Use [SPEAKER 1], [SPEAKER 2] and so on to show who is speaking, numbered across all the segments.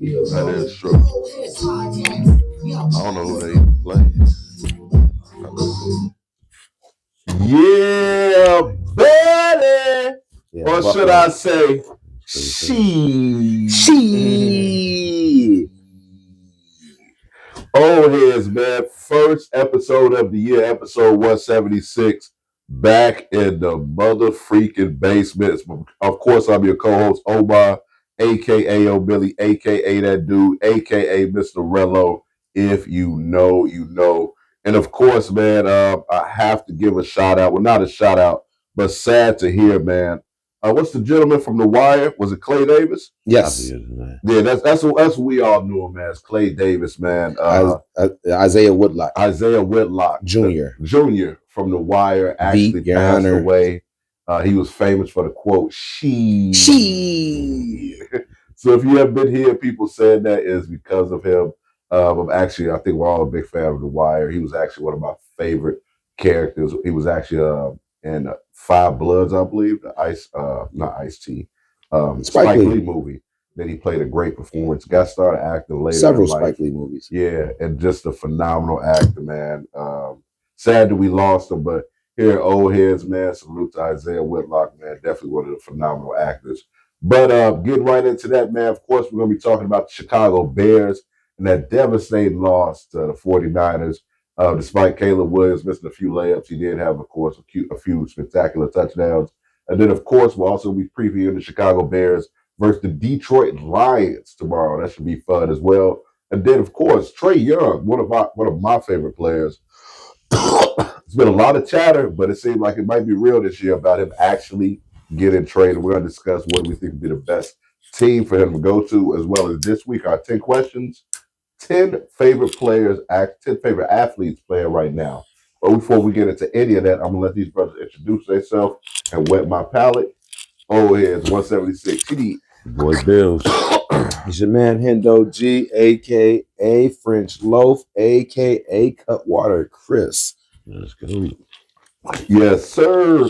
[SPEAKER 1] That is true. I don't know who they play. Yeah, buddy.
[SPEAKER 2] Yeah,
[SPEAKER 1] Or should I say, she. Old heads, man. First episode of the year, episode 176. Back in the mother freaking basement. Of course, I'm your co-host, Omar, aka O'Billy, aka that dude, aka Mr. Rello. If you know, you know. And of course, man, I have to give a shout out. Well, not a shout out, but sad to hear, man. What's the gentleman from The Wire? Was it Clay Davis?
[SPEAKER 2] yes.
[SPEAKER 1] Yeah, that's what we all knew him as, Clay Davis, man.
[SPEAKER 2] Isaiah Woodlock
[SPEAKER 1] Isaiah Whitlock
[SPEAKER 2] Jr.
[SPEAKER 1] Jr. from The Wire actually
[SPEAKER 2] Your
[SPEAKER 1] passed
[SPEAKER 2] Honor.
[SPEAKER 1] away. He was famous for the quote, she. So if you have been here, people said that is because of him. Actually, I think we're all a big fan of The Wire. He was actually one of my favorite characters. He was actually in Five Bloods, I believe, not Ice T, Spike Lee movie. That he played a great performance. Got started acting later.
[SPEAKER 2] Several Spike Lee movies.
[SPEAKER 1] Yeah, and just a phenomenal actor, man. Sad that we lost him, but here at Old Heads, man, salute to Isaiah Whitlock, man. Definitely one of the phenomenal actors. But getting right into that, man, of course, we're going to be talking about the Chicago Bears and that devastating loss to the 49ers. Despite Caleb Williams missing a few layups, he did have, of course, a few spectacular touchdowns. And then, of course, we'll also be previewing the Chicago Bears versus the Detroit Lions tomorrow. That should be fun as well. And then, of course, Trae Young, one of my favorite players. It's been a lot of chatter, but it seemed like it might be real this year about him actually getting traded. We're going to discuss what we think would be the best team for him to go to, as well as this week, our 10 questions, 10 favorite players, 10 favorite athletes playing right now. But before we get into any of that, I'm going to let these brothers introduce themselves and wet my palate. Oh, here's 176.
[SPEAKER 3] Boy Bills.
[SPEAKER 2] It's your man Hendo G, aka French Loaf, aka Cutwater Chris.
[SPEAKER 3] Let's go.
[SPEAKER 1] Yes, sir.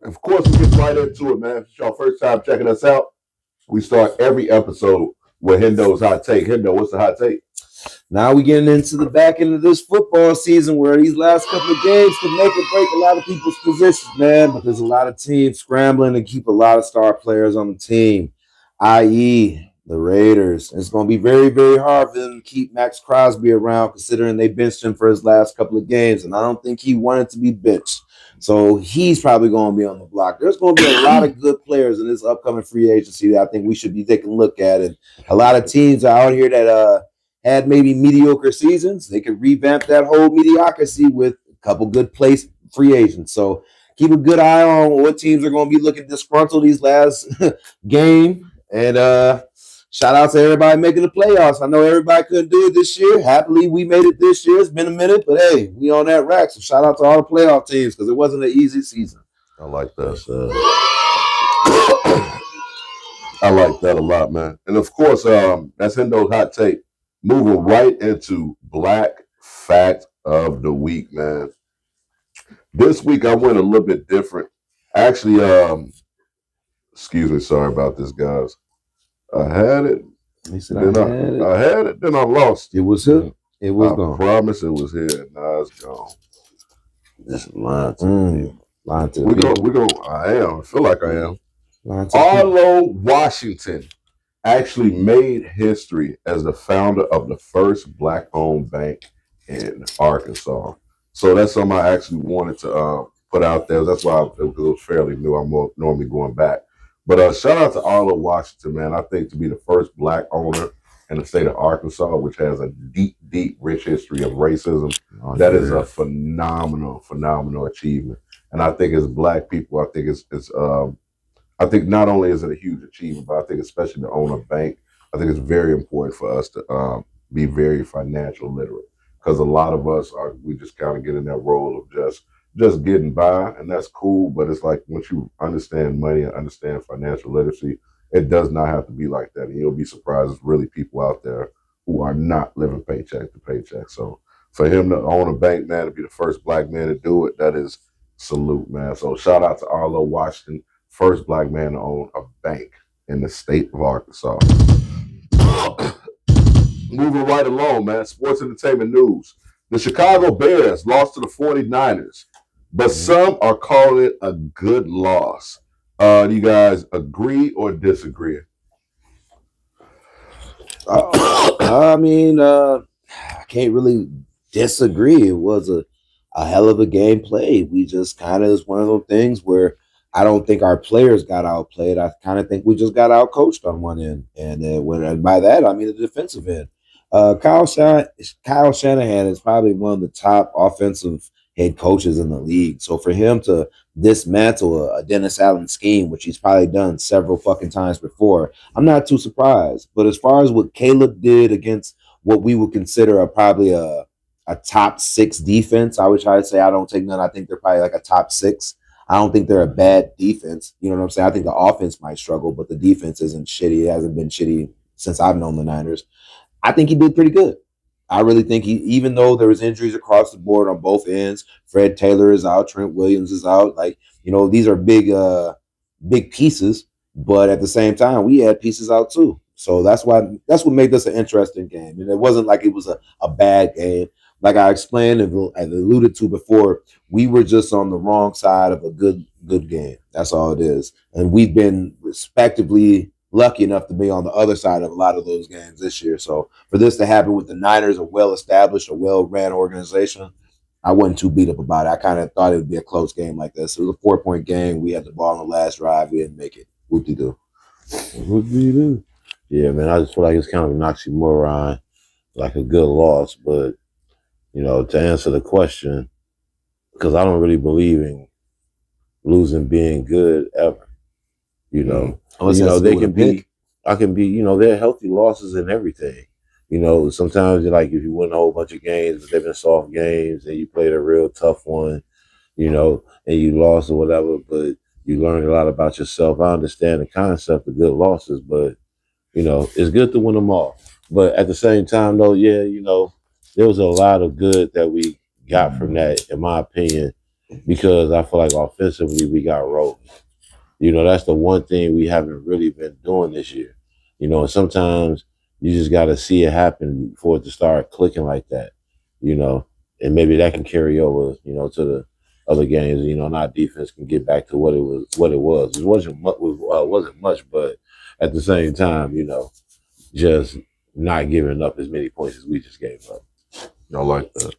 [SPEAKER 1] Of course, we get right into it, man. If it's your first time checking us out, we start every episode with Hendo's hot take. Hendo, what's the hot take?
[SPEAKER 2] Now we getting into the back end of this football season where these last couple of games could make or break a lot of people's positions, man. But there's a lot of teams scrambling to keep a lot of star players on the team, i.e., the Raiders. It's going to be very, very hard for them to keep Max Crosby around, considering they benched him for his last couple of games, and I don't think he wanted to be benched. So he's probably going to be on the block. There's going to be a lot of good players in this upcoming free agency that I think we should be taking a look at, and a lot of teams out here that had maybe mediocre seasons. They could revamp that whole mediocrity with a couple good place free agents. So keep a good eye on what teams are going to be looking disgruntled these last game. And shout out to everybody making the playoffs. I know everybody couldn't do it this year. Happily, we made it this year. It's been a minute, but hey, we on that rack. So shout out to all the playoff teams because it wasn't an easy season.
[SPEAKER 1] I like that. I like that a lot, man. And of course, that's Hendo's hot take. Moving right into Black Fact of the Week, man. This week I went a little bit different. Actually, excuse me, sorry about this, guys. I had it.
[SPEAKER 2] He said,
[SPEAKER 1] I had it, then I lost.
[SPEAKER 2] It was here. It was gone.
[SPEAKER 1] I promise it was here. Now it's gone.
[SPEAKER 3] That's lying to me.
[SPEAKER 2] Lying to
[SPEAKER 1] We're going. I am. I feel like I am. Arlo Washington actually made history as the founder of the first Black-owned bank in Arkansas. So that's something I actually wanted to put out there. That's why it was fairly new. I'm normally going back. But shout out to Arlo Washington, man. I think to be the first Black owner in the state of Arkansas, which has a deep, deep, rich history of racism, that is a phenomenal, phenomenal achievement. And I think as Black people, I think I think not only is it a huge achievement, but I think especially to own a bank, I think it's very important for us to be very financial literate, because a lot of us we just kind of get in that role of just getting by, and that's cool. But it's like once you understand money and understand financial literacy, it does not have to be like that. And you'll be surprised there's really people out there who are not living paycheck to paycheck. So for him to own a bank, man, to be the first Black man to do it, that is salute, man. So shout out to Arlo Washington, first Black man to own a bank. in the state of Arkansas. Moving right along, man. Sports entertainment news. The Chicago Bears lost to the 49ers, but some are calling it a good loss. Do you guys agree or disagree?
[SPEAKER 2] I can't really disagree. It was a hell of a game played. We just kind of is one of those things where I don't think our players got outplayed. I kind of think we just got outcoached on one end, and by that I mean the defensive end. Kyle Shanahan is probably one of the top offensive head coaches in the league. So for him to dismantle a Dennis Allen scheme, which he's probably done several fucking times before, I'm not too surprised. But as far as what Caleb did against what we would consider probably a top six defense, I would try to say I don't take none. I think they're probably like a top six. I don't think they're a bad defense. You know what I'm saying? I think the offense might struggle, but the defense isn't shitty. It hasn't been shitty since I've known the Niners. I think he did pretty good. I really think even though there was injuries across the board on both ends, Fred Taylor is out, Trent Williams is out. Like, these are big pieces, but at the same time, we had pieces out too. So that's what made this an interesting game. And it wasn't like it was a bad game. Like I explained and alluded to before, we were just on the wrong side of a good game. That's all it is. And we've been respectively lucky enough to be on the other side of a lot of those games this year. So for this to happen with the Niners, a well-established, a well-ran organization, I wasn't too beat up about it. I kind of thought it would be a close game like this. It was a 4-point game. We had the ball on the last drive. We didn't make it. Whoop-de-doo.
[SPEAKER 3] Whoop-de-doo. Yeah, man, I just feel like it's kind of an oxymoron, like a good loss. But, to answer the question, because I don't really believe in losing being good ever. They can be, I can be, they're healthy losses and everything. Sometimes like if you win a whole bunch of games, but they've been soft games and you played a real tough one, and you lost or whatever, but you learned a lot about yourself. I understand the concept of good losses, but, it's good to win them all. But at the same time, though, yeah, there was a lot of good that we got from that, in my opinion, because I feel like offensively we got rolled. That's the one thing we haven't really been doing this year. And sometimes you just got to see it happen for it to start clicking like that, and maybe that can carry over, to the other games, and our defense can get back to what it was. It wasn't much, but at the same time, just not giving up as many points as we just gave up.
[SPEAKER 1] I like that.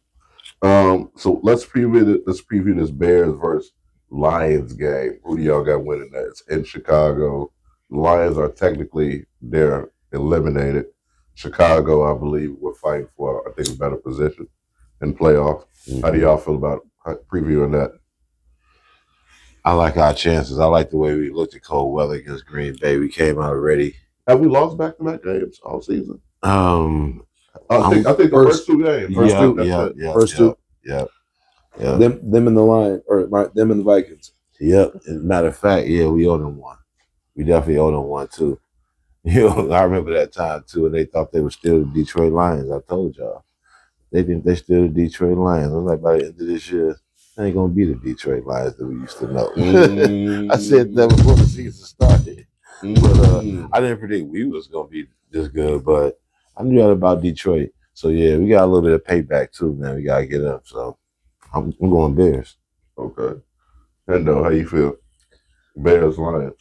[SPEAKER 1] So let's preview this Bears versus Lions game. Who do y'all got winning that? It's in Chicago. Lions are they're eliminated. Chicago, I believe, we're fighting for, I think, a better position in playoff. Mm-hmm. How do y'all feel about previewing that?
[SPEAKER 3] I like our chances. I like the way we looked at cold weather against Green Bay. We came out ready.
[SPEAKER 1] Have we lost back-to-back games all season? I think the first two games.
[SPEAKER 3] First two. Yeah.
[SPEAKER 2] Them and the Lions, or them and the Vikings.
[SPEAKER 3] Yep. As a matter of fact, yeah, we owe them one. We definitely owe them one too. I remember that time too, and they thought they were still the Detroit Lions. I told y'all. They think they're still the Detroit Lions. I was like, by the end of this year, they ain't gonna be the Detroit Lions that we used to know. I said that before the season started. But I didn't predict we was gonna be this good, but I knew that about Detroit. So yeah, we got a little bit of payback too, man. We gotta get up. So I'm going Bears.
[SPEAKER 1] Okay. Hendo, how you feel? Bears, Lions.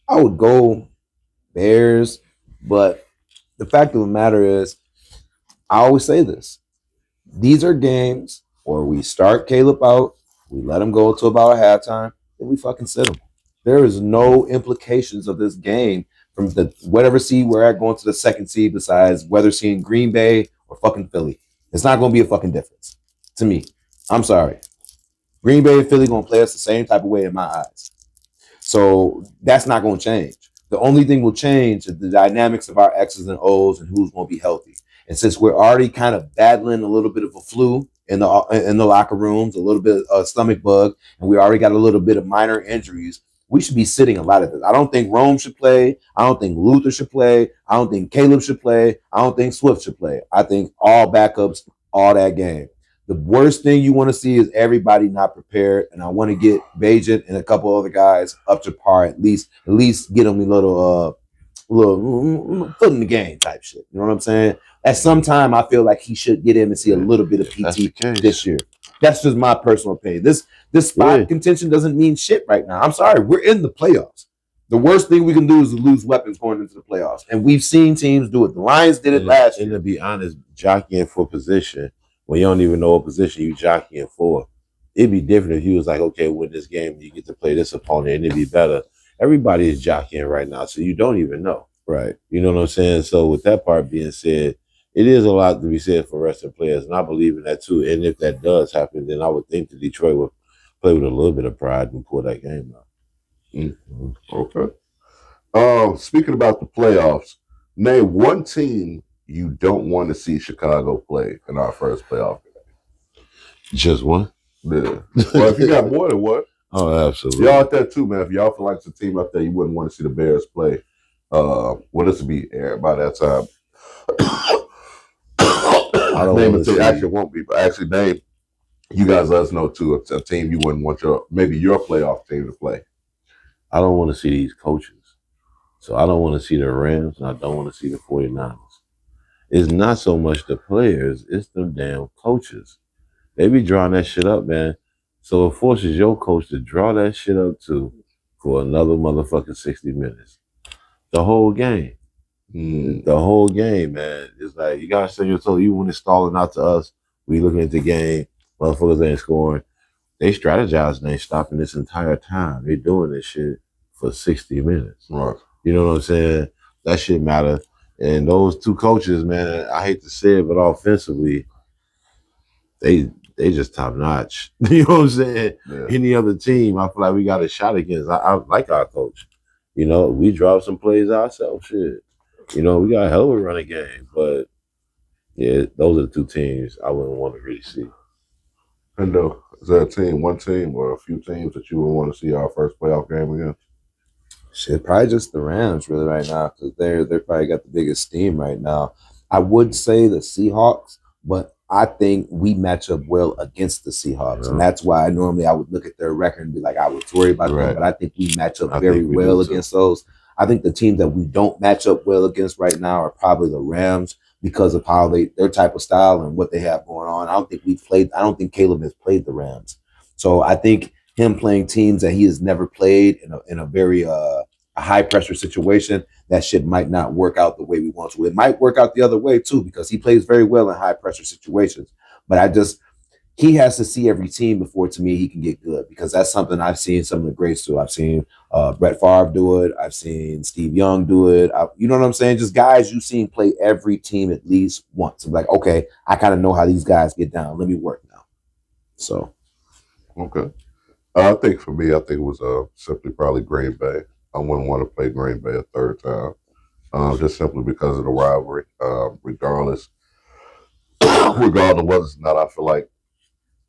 [SPEAKER 2] I would go Bears, but the fact of the matter is, I always say this. These are games where we start Caleb out, we let him go to about halftime, then we fucking sit him. There is no implications of this game from the whatever seed we're at going to the second seed besides whether seeing Green Bay or fucking Philly. It's not going to be a fucking difference to me. I'm sorry. Green Bay and Philly going to play us the same type of way in my eyes. So that's not going to change. The only thing will change is the dynamics of our X's and O's and who's going to be healthy. And since we're already kind of battling a little bit of a flu in the locker rooms, a little bit of a stomach bug, and we already got a little bit of minor injuries, we should be sitting a lot of this. I don't think Rome should play. I don't think Luther should play. I don't think Caleb should play. I don't think Swift should play. I think all backups, all that game. The worst thing you want to see is everybody not prepared, and I want to get Bajent and a couple other guys up to par at least get them a little foot in the game type shit. You know what I'm saying? At some time, I feel like he should get in and see a little bit of PT this year. That's just my personal opinion. This spot contention doesn't mean shit right now. I'm sorry, we're in the playoffs. The worst thing we can do is lose weapons going into the playoffs, and we've seen teams do it. The Lions did it last year.
[SPEAKER 3] And to be honest, jockeying for position when you don't even know what position you jockeying for, it'd be different if you was like, okay, win this game, you get to play this opponent, and it'd be better. Everybody is jockeying right now, so you don't even know.
[SPEAKER 2] Right.
[SPEAKER 3] You know what I'm saying? So with that part being said, it is a lot to be said for wrestling players, and I believe in that too. And if that does happen, then I would think that Detroit would play with a little bit of pride and pull that game out.
[SPEAKER 1] Mm-hmm. Okay. Speaking about the playoffs, name one team you don't want to see Chicago play in our first playoff game.
[SPEAKER 3] Just one?
[SPEAKER 1] Yeah. Well, if you got more than one.
[SPEAKER 3] Oh, absolutely.
[SPEAKER 1] Y'all out there too, man. If y'all feel like it's a team out there you wouldn't want to see the Bears play, this will be aired by that time. I don't name it too. Actually, it won't be, but actually, name. You guys let us know too. A team you wouldn't want your playoff team to play.
[SPEAKER 3] I don't want to see these coaches. So I don't want to see the Rams, and I don't want to see the 49ers. It's not so much the players, it's the damn coaches. They be drawing that shit up, man. So it forces your coach to draw that shit up too for another motherfucking 60 minutes. The whole game. The whole game, man. It's like, you gotta say yourself, even when it's stalling out to us, we looking at the game, motherfuckers ain't scoring. They strategizing and ain't stopping this entire time. They doing this shit for 60 minutes.
[SPEAKER 1] Right.
[SPEAKER 3] You know what I'm saying? That shit matter. And those two coaches, man, I hate to say it, but offensively, they just top notch. You know what I'm saying?
[SPEAKER 1] Yeah.
[SPEAKER 3] Any other team, I feel like we got a shot against. I like our coach. You know, we drop some plays ourselves. Shit. You know, we got a hell of a running game. But, yeah, those are the two teams I wouldn't want to really see.
[SPEAKER 1] And is there one team or a few teams that you would want to see our first playoff game against?
[SPEAKER 2] Shit, probably just the Rams really right now because they're probably got the biggest steam right now. I would say the Seahawks, but I think we match up well against the Seahawks, and that's why I would look at their record and be like, I would worry about them, but I think we match up very well against those. I think the teams that we don't match up well against right now are probably the Rams because of how their type of style and what they have going on. I don't think Caleb has played the Rams, so I think him playing teams that he has never played in a very high pressure situation, that shit might not work out the way we want to. It might work out the other way too, because he plays very well in high pressure situations. But he has to see every team before, to me, he can get good, because that's something I've seen some of the greats do. I've seen Brett Favre do it. I've seen Steve Young do it. You know what I'm saying? Just guys you've seen play every team at least once. I'm like, okay, I kind of know how these guys get down. Let me work now. So,
[SPEAKER 1] okay. I think for me, it was simply probably Green Bay. I wouldn't want to play Green Bay a third time, just simply because of the rivalry. Regardless of whether it's not, I feel like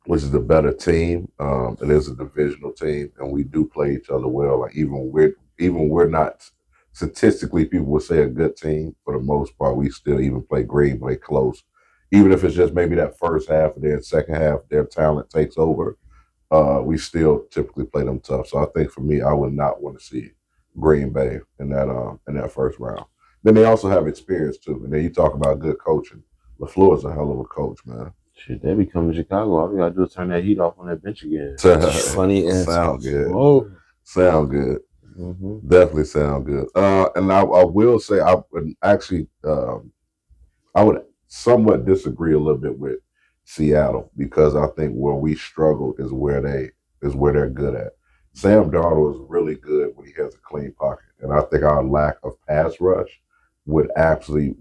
[SPEAKER 1] which is the better team. It is a divisional team, and we do play each other well. Like even we're not statistically, people would say a good team. For the most part, we still even play Green Bay close, even if it's just maybe that first half, and then second half their talent takes over. We still typically play them tough. So I think for me, I would not want to see Green Bay in that first round. Then they also have experience too. And then you talk about good coaching. LaFleur is a hell of a coach, man.
[SPEAKER 3] Shit, they be coming to Chicago. All we gotta do is turn that heat off on that bench again.
[SPEAKER 2] Funny answer.
[SPEAKER 1] Sound good. Whoa. Sound good. Mm-hmm. Definitely sound good. And I will say I would somewhat disagree a little bit with Seattle, because I think where we struggle is where they're good at. Sam Darnold is really good when he has a clean pocket, and I think our lack of pass rush would actually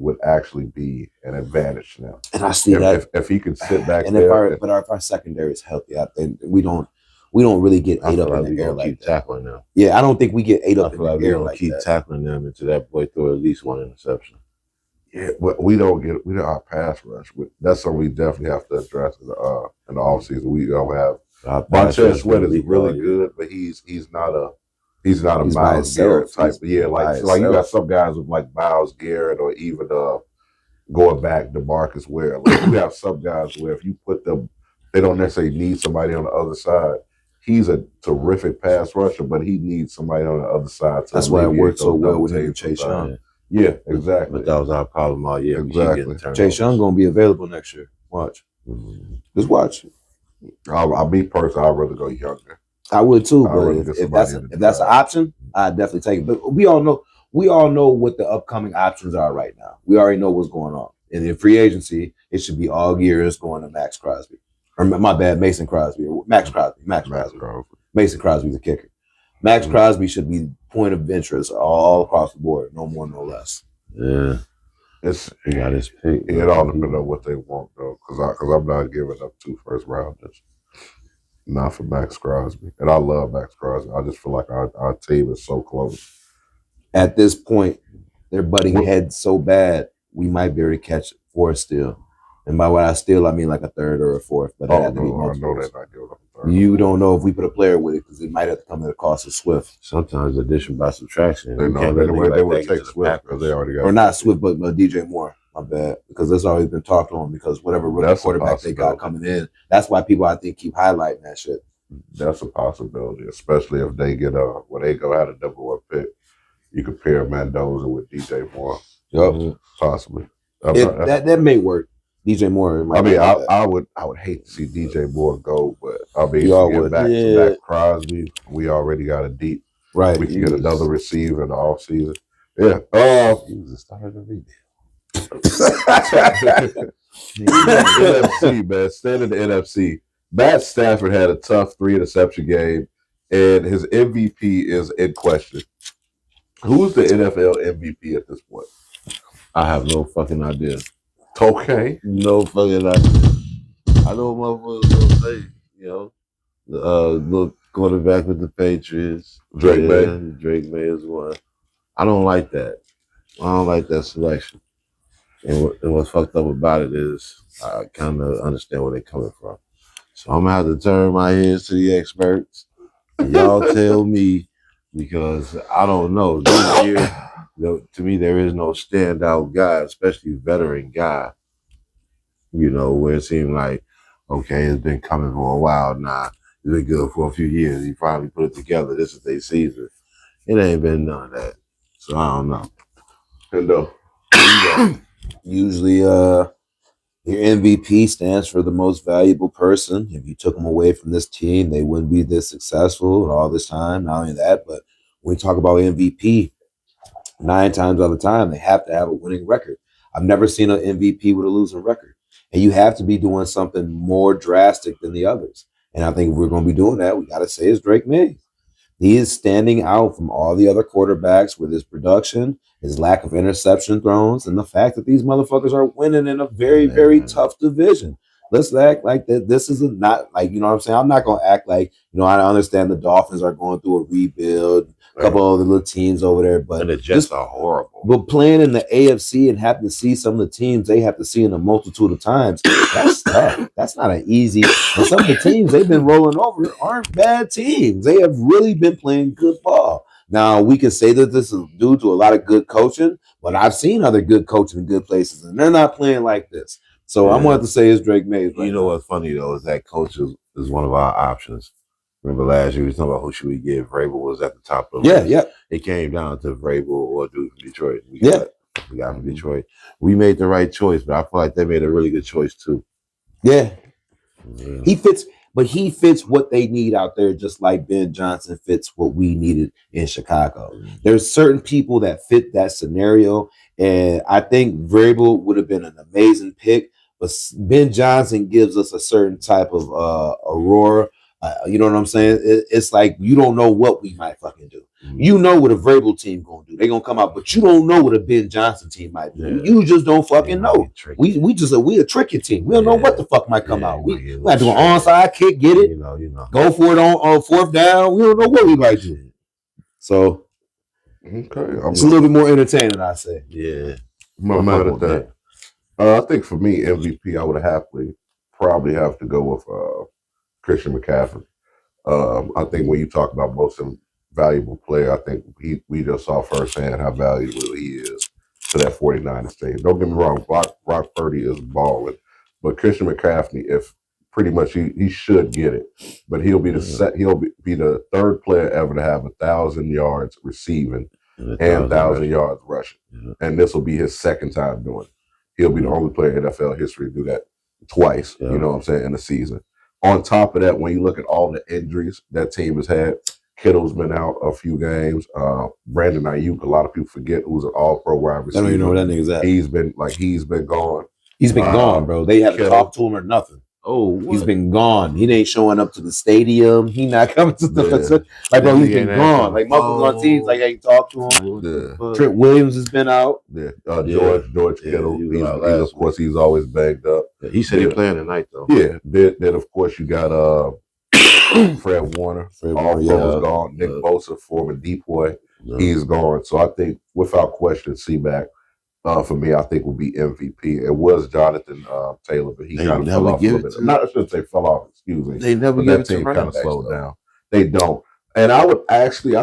[SPEAKER 1] be an advantage now.
[SPEAKER 2] And I see that
[SPEAKER 1] if he could sit back
[SPEAKER 2] and
[SPEAKER 1] there.
[SPEAKER 2] If our secondary is healthy, I think we don't really get ate up in the air like that.
[SPEAKER 3] Tackling them.
[SPEAKER 2] Yeah, I don't think we get ate up in the air like that.
[SPEAKER 3] Keep tackling them until that boy throw at least one interception.
[SPEAKER 1] Yeah, but we don't our pass rush. That's something we definitely have to address in the offseason. We don't have Montez Sweat is really good, but he's not a Myles Garrett type. Yeah, like you got some guys with like Myles Garrett, or even going back to Marcus Ware. Like you have some guys where if you put them they don't necessarily need somebody on the other side. He's a terrific pass rusher, but he needs somebody on the other side to
[SPEAKER 2] That's why it
[SPEAKER 1] alleviate
[SPEAKER 2] worked so
[SPEAKER 1] those
[SPEAKER 2] well
[SPEAKER 1] double
[SPEAKER 2] with him and
[SPEAKER 1] teams
[SPEAKER 2] Chase
[SPEAKER 1] sometimes.
[SPEAKER 2] Young.
[SPEAKER 1] Yeah, exactly.
[SPEAKER 3] But that was our problem all year.
[SPEAKER 1] Exactly.
[SPEAKER 2] Chase Young gonna be available next year. Watch. Just watch.
[SPEAKER 1] I'll be personal. I'd rather go younger.
[SPEAKER 2] I would too,
[SPEAKER 1] I'd rather
[SPEAKER 2] but
[SPEAKER 1] get
[SPEAKER 2] if that's
[SPEAKER 1] somebody in the
[SPEAKER 2] if that's an
[SPEAKER 1] draft.
[SPEAKER 2] option, I'd definitely take it. But we all know what the upcoming options are right now. We already know what's going on. And in free agency, it should be all gears going to Max Crosby. Or my bad, Mason Crosby. Or Max Crosby. Mason Crosby's the kicker. Max Crosby should be point of interest all across the board, no more, no less.
[SPEAKER 3] Yeah. He got his pick.
[SPEAKER 1] It all depends on what they want, though, because I'm not giving up 2 first rounders. Not for Max Crosby. And I love Max Crosby. I just feel like our team is so close.
[SPEAKER 2] At this point, they're butting heads so bad, we might be able to catch 4 still. And by what I steal, I mean like a 3rd or a 4th. But
[SPEAKER 1] I
[SPEAKER 2] had to be
[SPEAKER 1] know
[SPEAKER 2] multiple.
[SPEAKER 1] they're not giving up a 3rd.
[SPEAKER 2] You don't know if we put a player with it because it might have to come at the cost of Swift.
[SPEAKER 3] Sometimes addition by subtraction.
[SPEAKER 1] They would take Swift because they already got.
[SPEAKER 2] Or not Swift, but DJ Moore. My bad. Because that's always been talked on because whatever rookie quarterback they got coming in, that's why people I think keep highlighting that shit.
[SPEAKER 1] That's a possibility, especially if they get when they go out a #1 pick. You could pair Mendoza with DJ Moore.
[SPEAKER 2] Yep.
[SPEAKER 1] Possibly.
[SPEAKER 2] That may work. DJ Moore.
[SPEAKER 1] I would hate to see DJ Moore go, but I mean, to get back to Max Crosby, we already got a deep.
[SPEAKER 2] Right.
[SPEAKER 1] We can get another receiver in the offseason. Yeah.
[SPEAKER 3] He was the starter of the rebuild.
[SPEAKER 1] NFC, man. Staying in the NFC. Matt Stafford had a tough 3-interception game, and his MVP is in question. Who's the NFL MVP at this point?
[SPEAKER 3] I have no fucking idea.
[SPEAKER 1] Okay.
[SPEAKER 3] No fucking idea. I know what motherfuckers gonna say, look, quarterback with the Patriots.
[SPEAKER 1] Drake May.
[SPEAKER 3] Drake May is one. I don't like that. I don't like that selection. And what's fucked up about it is I kind of understand where they're coming from. So I'm gonna have to turn my ears to the experts. Y'all tell me, because I don't know. This year, to me, there is no standout guy, especially veteran guy. Where it seemed like, okay, it's been coming for a while now. It's been good for a few years. He finally put it together. This is their season. It ain't been none of that. So I don't know.
[SPEAKER 2] Usually, your MVP stands for the most valuable person. If you took them away from this team, they wouldn't be this successful all this time. Not only that, but when we talk about MVP, 9 times out of the time, they have to have a winning record. I've never seen an MVP with a losing record. And you have to be doing something more drastic than the others. And I think if we're going to be doing that, we got to say it's Drake May. He is standing out from all the other quarterbacks with his production, his lack of interception throws, and the fact that these motherfuckers are winning in a very, very tough division. Let's act like that. This is not like, you know what I'm saying? I'm not going to act like, I understand the Dolphins are going through a rebuild, a couple of the little teams over there, but
[SPEAKER 3] and the Jets are horrible.
[SPEAKER 2] But playing in the AFC and having to see some of the teams they have to see in a multitude of times, that's tough. That's not an easy. And some of the teams they've been rolling over aren't bad teams. They have really been playing good ball. Now, we can say that this is due to a lot of good coaching, but I've seen other good coaching in good places, and they're not playing like this. So I'm going to say it's Drake Mays.
[SPEAKER 3] Right, what's funny, though, is that coach is one of our options. Remember last year we was talking about who should we give? Vrabel was at the top of the list.
[SPEAKER 2] Yeah.
[SPEAKER 3] It came down to Vrabel or dude from Detroit. We got from Detroit. We made the right choice, but I feel like they made a really good choice too.
[SPEAKER 2] Yeah. He fits what they need out there, just like Ben Johnson fits what we needed in Chicago. There's certain people that fit that scenario, and I think Vrabel would have been an amazing pick, but Ben Johnson gives us a certain type of aurora. You know what I'm saying? It's like you don't know what we might fucking do. You know what a Vrabel team gonna do. They're gonna come out, but you don't know what a Ben Johnson team might do. You just don't fucking know. We a tricky team. We don't know what the fuck might come out. We have to go onside kick, get it, go for it on 4th down. We don't know what we might do. So it's a little bit more entertaining, I say.
[SPEAKER 3] Yeah,
[SPEAKER 1] I'm mad at that. I think for me, MVP, I would probably have to go with Christian McCaffrey. I think when you talk about most valuable player, I think we just saw firsthand how valuable he is to that 49ers team. Don't get me wrong, Brock Purdy is balling, but Christian McCaffrey, if pretty much he should get it, but he'll be the third player ever to have 1,000 yards receiving and 1,000 yards rushing, and this will be his second time doing it. He'll be the only player in NFL history to do that twice. You know what I'm saying, in a season. On top of that, when you look at all the injuries that team has had, Kittle's been out a few games. Brandon Ayuk, a lot of people forget, who's an All-Pro wide receiver.
[SPEAKER 2] I don't even know where that nigga's at.
[SPEAKER 1] He's been gone.
[SPEAKER 2] He's been gone, bro. They haven't talked to him or nothing.
[SPEAKER 3] Oh, what?
[SPEAKER 2] He's been gone. He ain't showing up to the stadium. He not coming to the facility. Like, bro, he's been gone. Like, motherfuckers on teams, like, ain't talked to him.
[SPEAKER 1] Yeah.
[SPEAKER 2] Trent Williams has been out.
[SPEAKER 1] Yeah. George Kittle. He's always banged up.
[SPEAKER 3] Yeah, he said he's playing tonight, though.
[SPEAKER 1] Yeah. Then of course, you got Fred Warner. All gone. Nick Bosa, former decoy. He's gone. So I think, without question, C-Mac, for me, I think will be MVP. It was Jonathan Taylor, but he kind of fell off a little bit. I shouldn't say fell off, excuse me.
[SPEAKER 3] They never give it to
[SPEAKER 1] team
[SPEAKER 3] running
[SPEAKER 1] kind of
[SPEAKER 3] backs,
[SPEAKER 1] slowed down. They don't. And I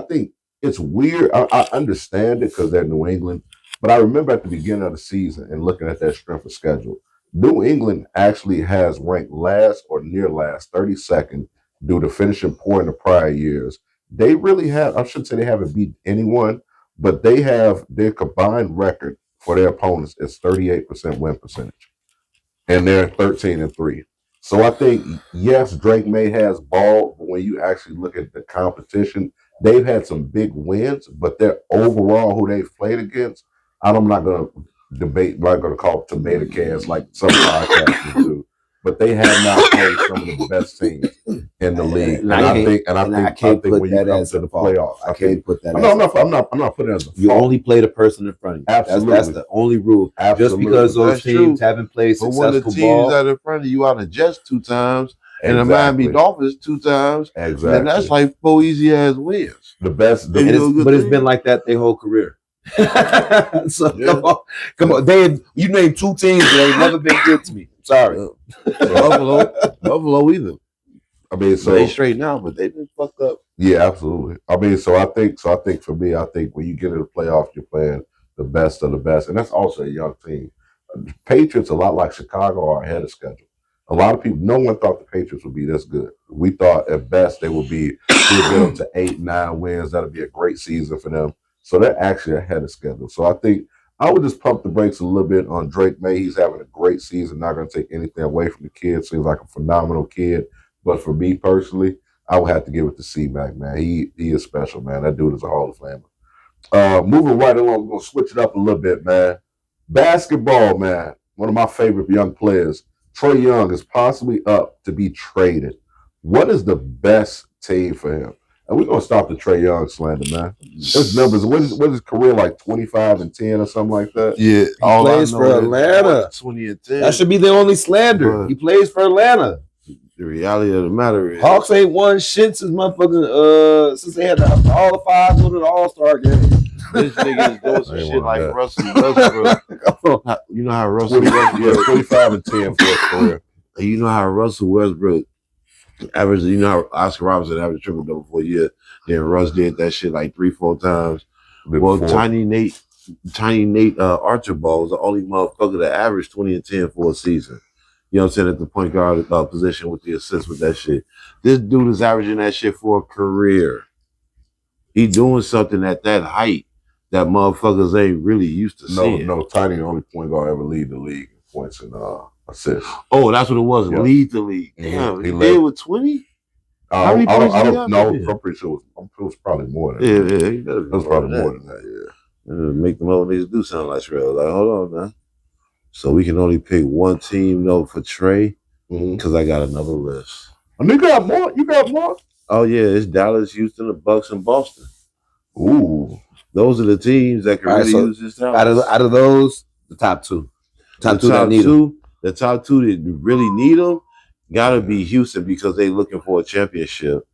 [SPEAKER 1] think it's weird. I understand it because they're New England, but I remember at the beginning of the season and looking at their strength of schedule, New England actually has ranked last or near last, 32nd, due to finishing poor in the prior years. They really have, I shouldn't say they haven't beat anyone, but they have their combined record for their opponents is 38% win percentage. And they're 13-3. So I think, yes, Drake May has ball, but when you actually look at the competition, they've had some big wins, but they're overall who they've played against, I'm not going to debate, I'm not going to call it tomato cans like some podcasters do, but they have not played some of the best teams in the league. And I think when you come to the playoffs,
[SPEAKER 2] I can't put that.
[SPEAKER 1] I'm not putting it as a fault.
[SPEAKER 2] You only play the person in front of you.
[SPEAKER 1] Absolutely,
[SPEAKER 2] that's the only rule.
[SPEAKER 1] Absolutely.
[SPEAKER 2] Just because those teams haven't played successful ball.
[SPEAKER 3] But when the teams that are in front of you are the Jets 2 times and the Miami Dolphins 2 times, and that's like 4 easy ass wins.
[SPEAKER 1] The best,
[SPEAKER 2] but it's been like that their whole career. So come on. You named 2 teams that ain't never been good to me. Sorry.
[SPEAKER 3] Buffalo either.
[SPEAKER 1] I mean, so
[SPEAKER 3] they straighten out, but they've been fucked up.
[SPEAKER 1] Yeah, absolutely. I mean, so I think for me, I think when you get in the playoffs, you're playing the best of the best, and that's also a young team. Patriots, a lot like Chicago, are ahead of schedule. A lot of people, no one thought the Patriots would be this good. We thought at best they would get them to 8-9 wins. That'd be a great season for them. So they're actually ahead of schedule. So I think I would just pump the brakes a little bit on Drake May. He's having a great season. Not going to take anything away from the kid. Seems like a phenomenal kid. But for me personally, I would have to give it to C-Mac, man. He is special, man. That dude is a Hall of Famer. Moving right along, we're going to switch it up a little bit, man. Basketball, man. One of my favorite young players. Trae Young is possibly up to be traded. What is the best team for him? And we're going to stop the Trae Young slander, man. His numbers, what is his career like, 25-10 or something like that?
[SPEAKER 3] Yeah.
[SPEAKER 2] He plays for Atlanta.
[SPEAKER 3] 20 and 10.
[SPEAKER 2] That should be the only slander. He plays for Atlanta.
[SPEAKER 3] The reality of the matter is
[SPEAKER 2] Hawks ain't won shit since motherfucking since they had all the 5 go to the All-Star game.
[SPEAKER 3] This nigga is doing some shit like Russell Westbrook. You know how Russell Westbrook
[SPEAKER 1] 25-10 for his career.
[SPEAKER 3] You know how Russell Westbrook averaged, you know how Oscar Robertson averaged triple-double for a year. Then Russ did that shit like 3-4 times. Well, Tiny Nate Archibald was the only motherfucker that averaged 20 and 10 for a season. You know what I'm saying? At the point guard position with the assists with that shit. This dude is averaging that shit for a career. He doing something at that height that motherfuckers ain't really used to seeing.
[SPEAKER 1] No, Tiny the only point guard ever lead the league in points and assists.
[SPEAKER 3] Oh, that's what it was. Yep. Lead the league. Damn, he did with 20? How many points did he have?
[SPEAKER 1] No, I'm pretty sure it was probably more than that.
[SPEAKER 3] Yeah.
[SPEAKER 1] It was probably more than that, yeah.
[SPEAKER 3] Make them other niggas do something like Shrell. Like, hold on now. So we can only pick one team, though, for Trae, because I got another list.
[SPEAKER 1] And you got more? You got more?
[SPEAKER 3] Oh, yeah. It's Dallas, Houston, the Bucks, and Boston.
[SPEAKER 1] Ooh.
[SPEAKER 3] Those are the teams that can really use this talent.
[SPEAKER 2] Out of those, the top two. The
[SPEAKER 3] top two that really need them gotta be Houston because they looking for a championship.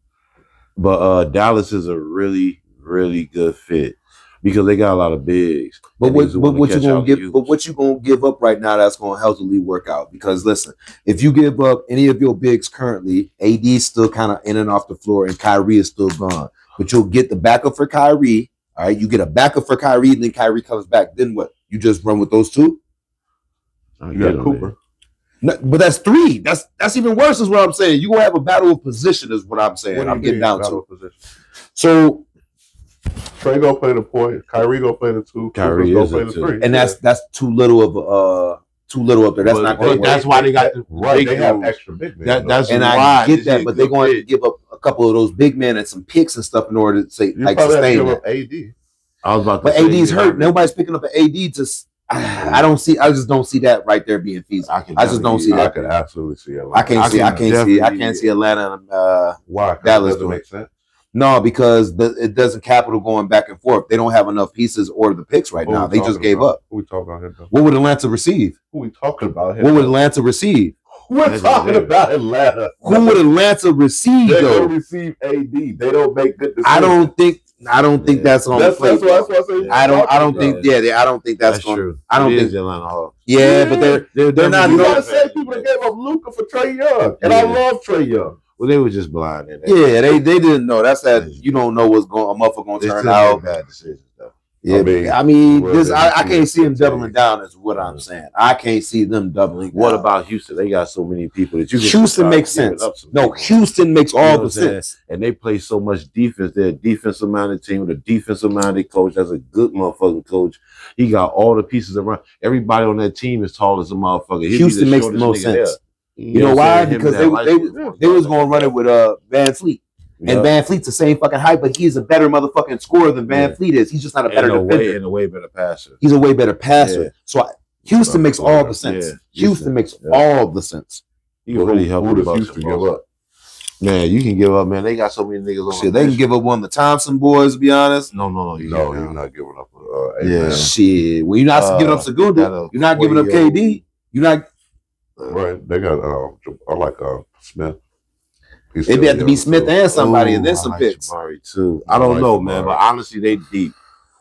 [SPEAKER 3] But Dallas is a really, really good fit because they got a lot of bigs.
[SPEAKER 2] But what you gonna give up right now that's gonna help the league work out? Because listen, if you give up any of your bigs currently, AD's still kind of in and off the floor, and Kyrie is still gone. But you'll get the backup for Kyrie. All right, you get a backup for Kyrie, and then Kyrie comes back. Then what? You just run with those two?
[SPEAKER 1] You got Cooper.
[SPEAKER 2] No, but that's 3. That's even worse, is what I'm saying. You gonna have a battle of position, is what I'm saying. I'm getting down to. So
[SPEAKER 1] Trey gonna play the point. Kyrie gonna play the 2.
[SPEAKER 3] Kyrie
[SPEAKER 1] gonna
[SPEAKER 3] is
[SPEAKER 1] play
[SPEAKER 3] a
[SPEAKER 1] the
[SPEAKER 3] 2.
[SPEAKER 1] 3.
[SPEAKER 2] and that's too little of too little up there. That's not going to work.
[SPEAKER 3] That's why they got the
[SPEAKER 1] right.
[SPEAKER 3] big
[SPEAKER 1] They have
[SPEAKER 3] dudes.
[SPEAKER 1] extra big men.
[SPEAKER 3] That's
[SPEAKER 2] and
[SPEAKER 3] why
[SPEAKER 2] I get that, but they're going to give up a couple of those big men and some picks and stuff in order to say
[SPEAKER 1] You
[SPEAKER 2] like
[SPEAKER 1] probably have to
[SPEAKER 2] sustain
[SPEAKER 1] give
[SPEAKER 2] that.
[SPEAKER 1] up AD.
[SPEAKER 3] I was about to
[SPEAKER 2] But
[SPEAKER 3] say,
[SPEAKER 2] AD's hurt. Nobody's picking up an AD. I just don't see that right there being feasible. I just don't see that.
[SPEAKER 1] I can absolutely see it.
[SPEAKER 2] I can't see Atlanta and
[SPEAKER 1] why?
[SPEAKER 2] Dallas
[SPEAKER 1] doesn't make sense.
[SPEAKER 2] No, because it doesn't capital going back and forth. They don't have enough pieces or the picks right now. They just gave up.
[SPEAKER 1] Who we talking about here, though?
[SPEAKER 2] What would Atlanta receive?
[SPEAKER 1] Who we talking about here?
[SPEAKER 2] What would Atlanta receive?
[SPEAKER 1] We're talking about Atlanta.
[SPEAKER 2] Who would Atlanta receive?
[SPEAKER 1] They're
[SPEAKER 2] though?
[SPEAKER 1] gonna receive AD. They don't make good decisions.
[SPEAKER 2] I don't think that's on the plate.
[SPEAKER 1] That's what I say.
[SPEAKER 2] I don't think. Yeah, I don't think that's
[SPEAKER 3] true.
[SPEAKER 2] I don't think
[SPEAKER 3] Atlanta Hawks.
[SPEAKER 2] Yeah, but they're not.
[SPEAKER 1] You gotta say people that gave up Luka for Trey Young, and I love Trey Young.
[SPEAKER 3] Well, they were just blind.
[SPEAKER 2] Yeah, they didn't know. That's that. You don't know what's going. A motherfucker gonna turn out.
[SPEAKER 3] Bad decisions though.
[SPEAKER 2] Yeah, I mean, I can't see him doubling down. Is what I'm saying. I can't see them doubling.
[SPEAKER 3] What
[SPEAKER 2] down.
[SPEAKER 3] about Houston? They got so many people that you.
[SPEAKER 2] Houston makes sense. No, Houston makes all the sense.
[SPEAKER 3] And they play so much defense. They're a defensive minded team with a defensive minded coach. That's a good motherfucking coach. He got all the pieces around. Everybody on that team is tall as a motherfucker.
[SPEAKER 2] Houston makes the most sense. You know why? Because they was going to run it with Van Fleet. And Van Fleet's the same fucking height, but he's a better motherfucking scorer than Van Fleet is. He's just not a better defender.
[SPEAKER 3] And a way better passer.
[SPEAKER 2] He's a way better passer. Yeah. So Houston makes all the sense. Houston makes all the sense.
[SPEAKER 3] You can really help Houston give up. Man, you can give up, man. They got so many niggas on.
[SPEAKER 2] Shit, they can give up one of the Thompson boys, to be honest.
[SPEAKER 3] No,
[SPEAKER 1] you're not giving up.
[SPEAKER 2] Shit. Well, you're not giving up Segunda. You're not giving up KD. You're not.
[SPEAKER 1] Right. They got I like Smith.
[SPEAKER 2] It'd have to be Smith and somebody, and then some picks.
[SPEAKER 3] Jamari too. I don't know, man, but honestly, they deep.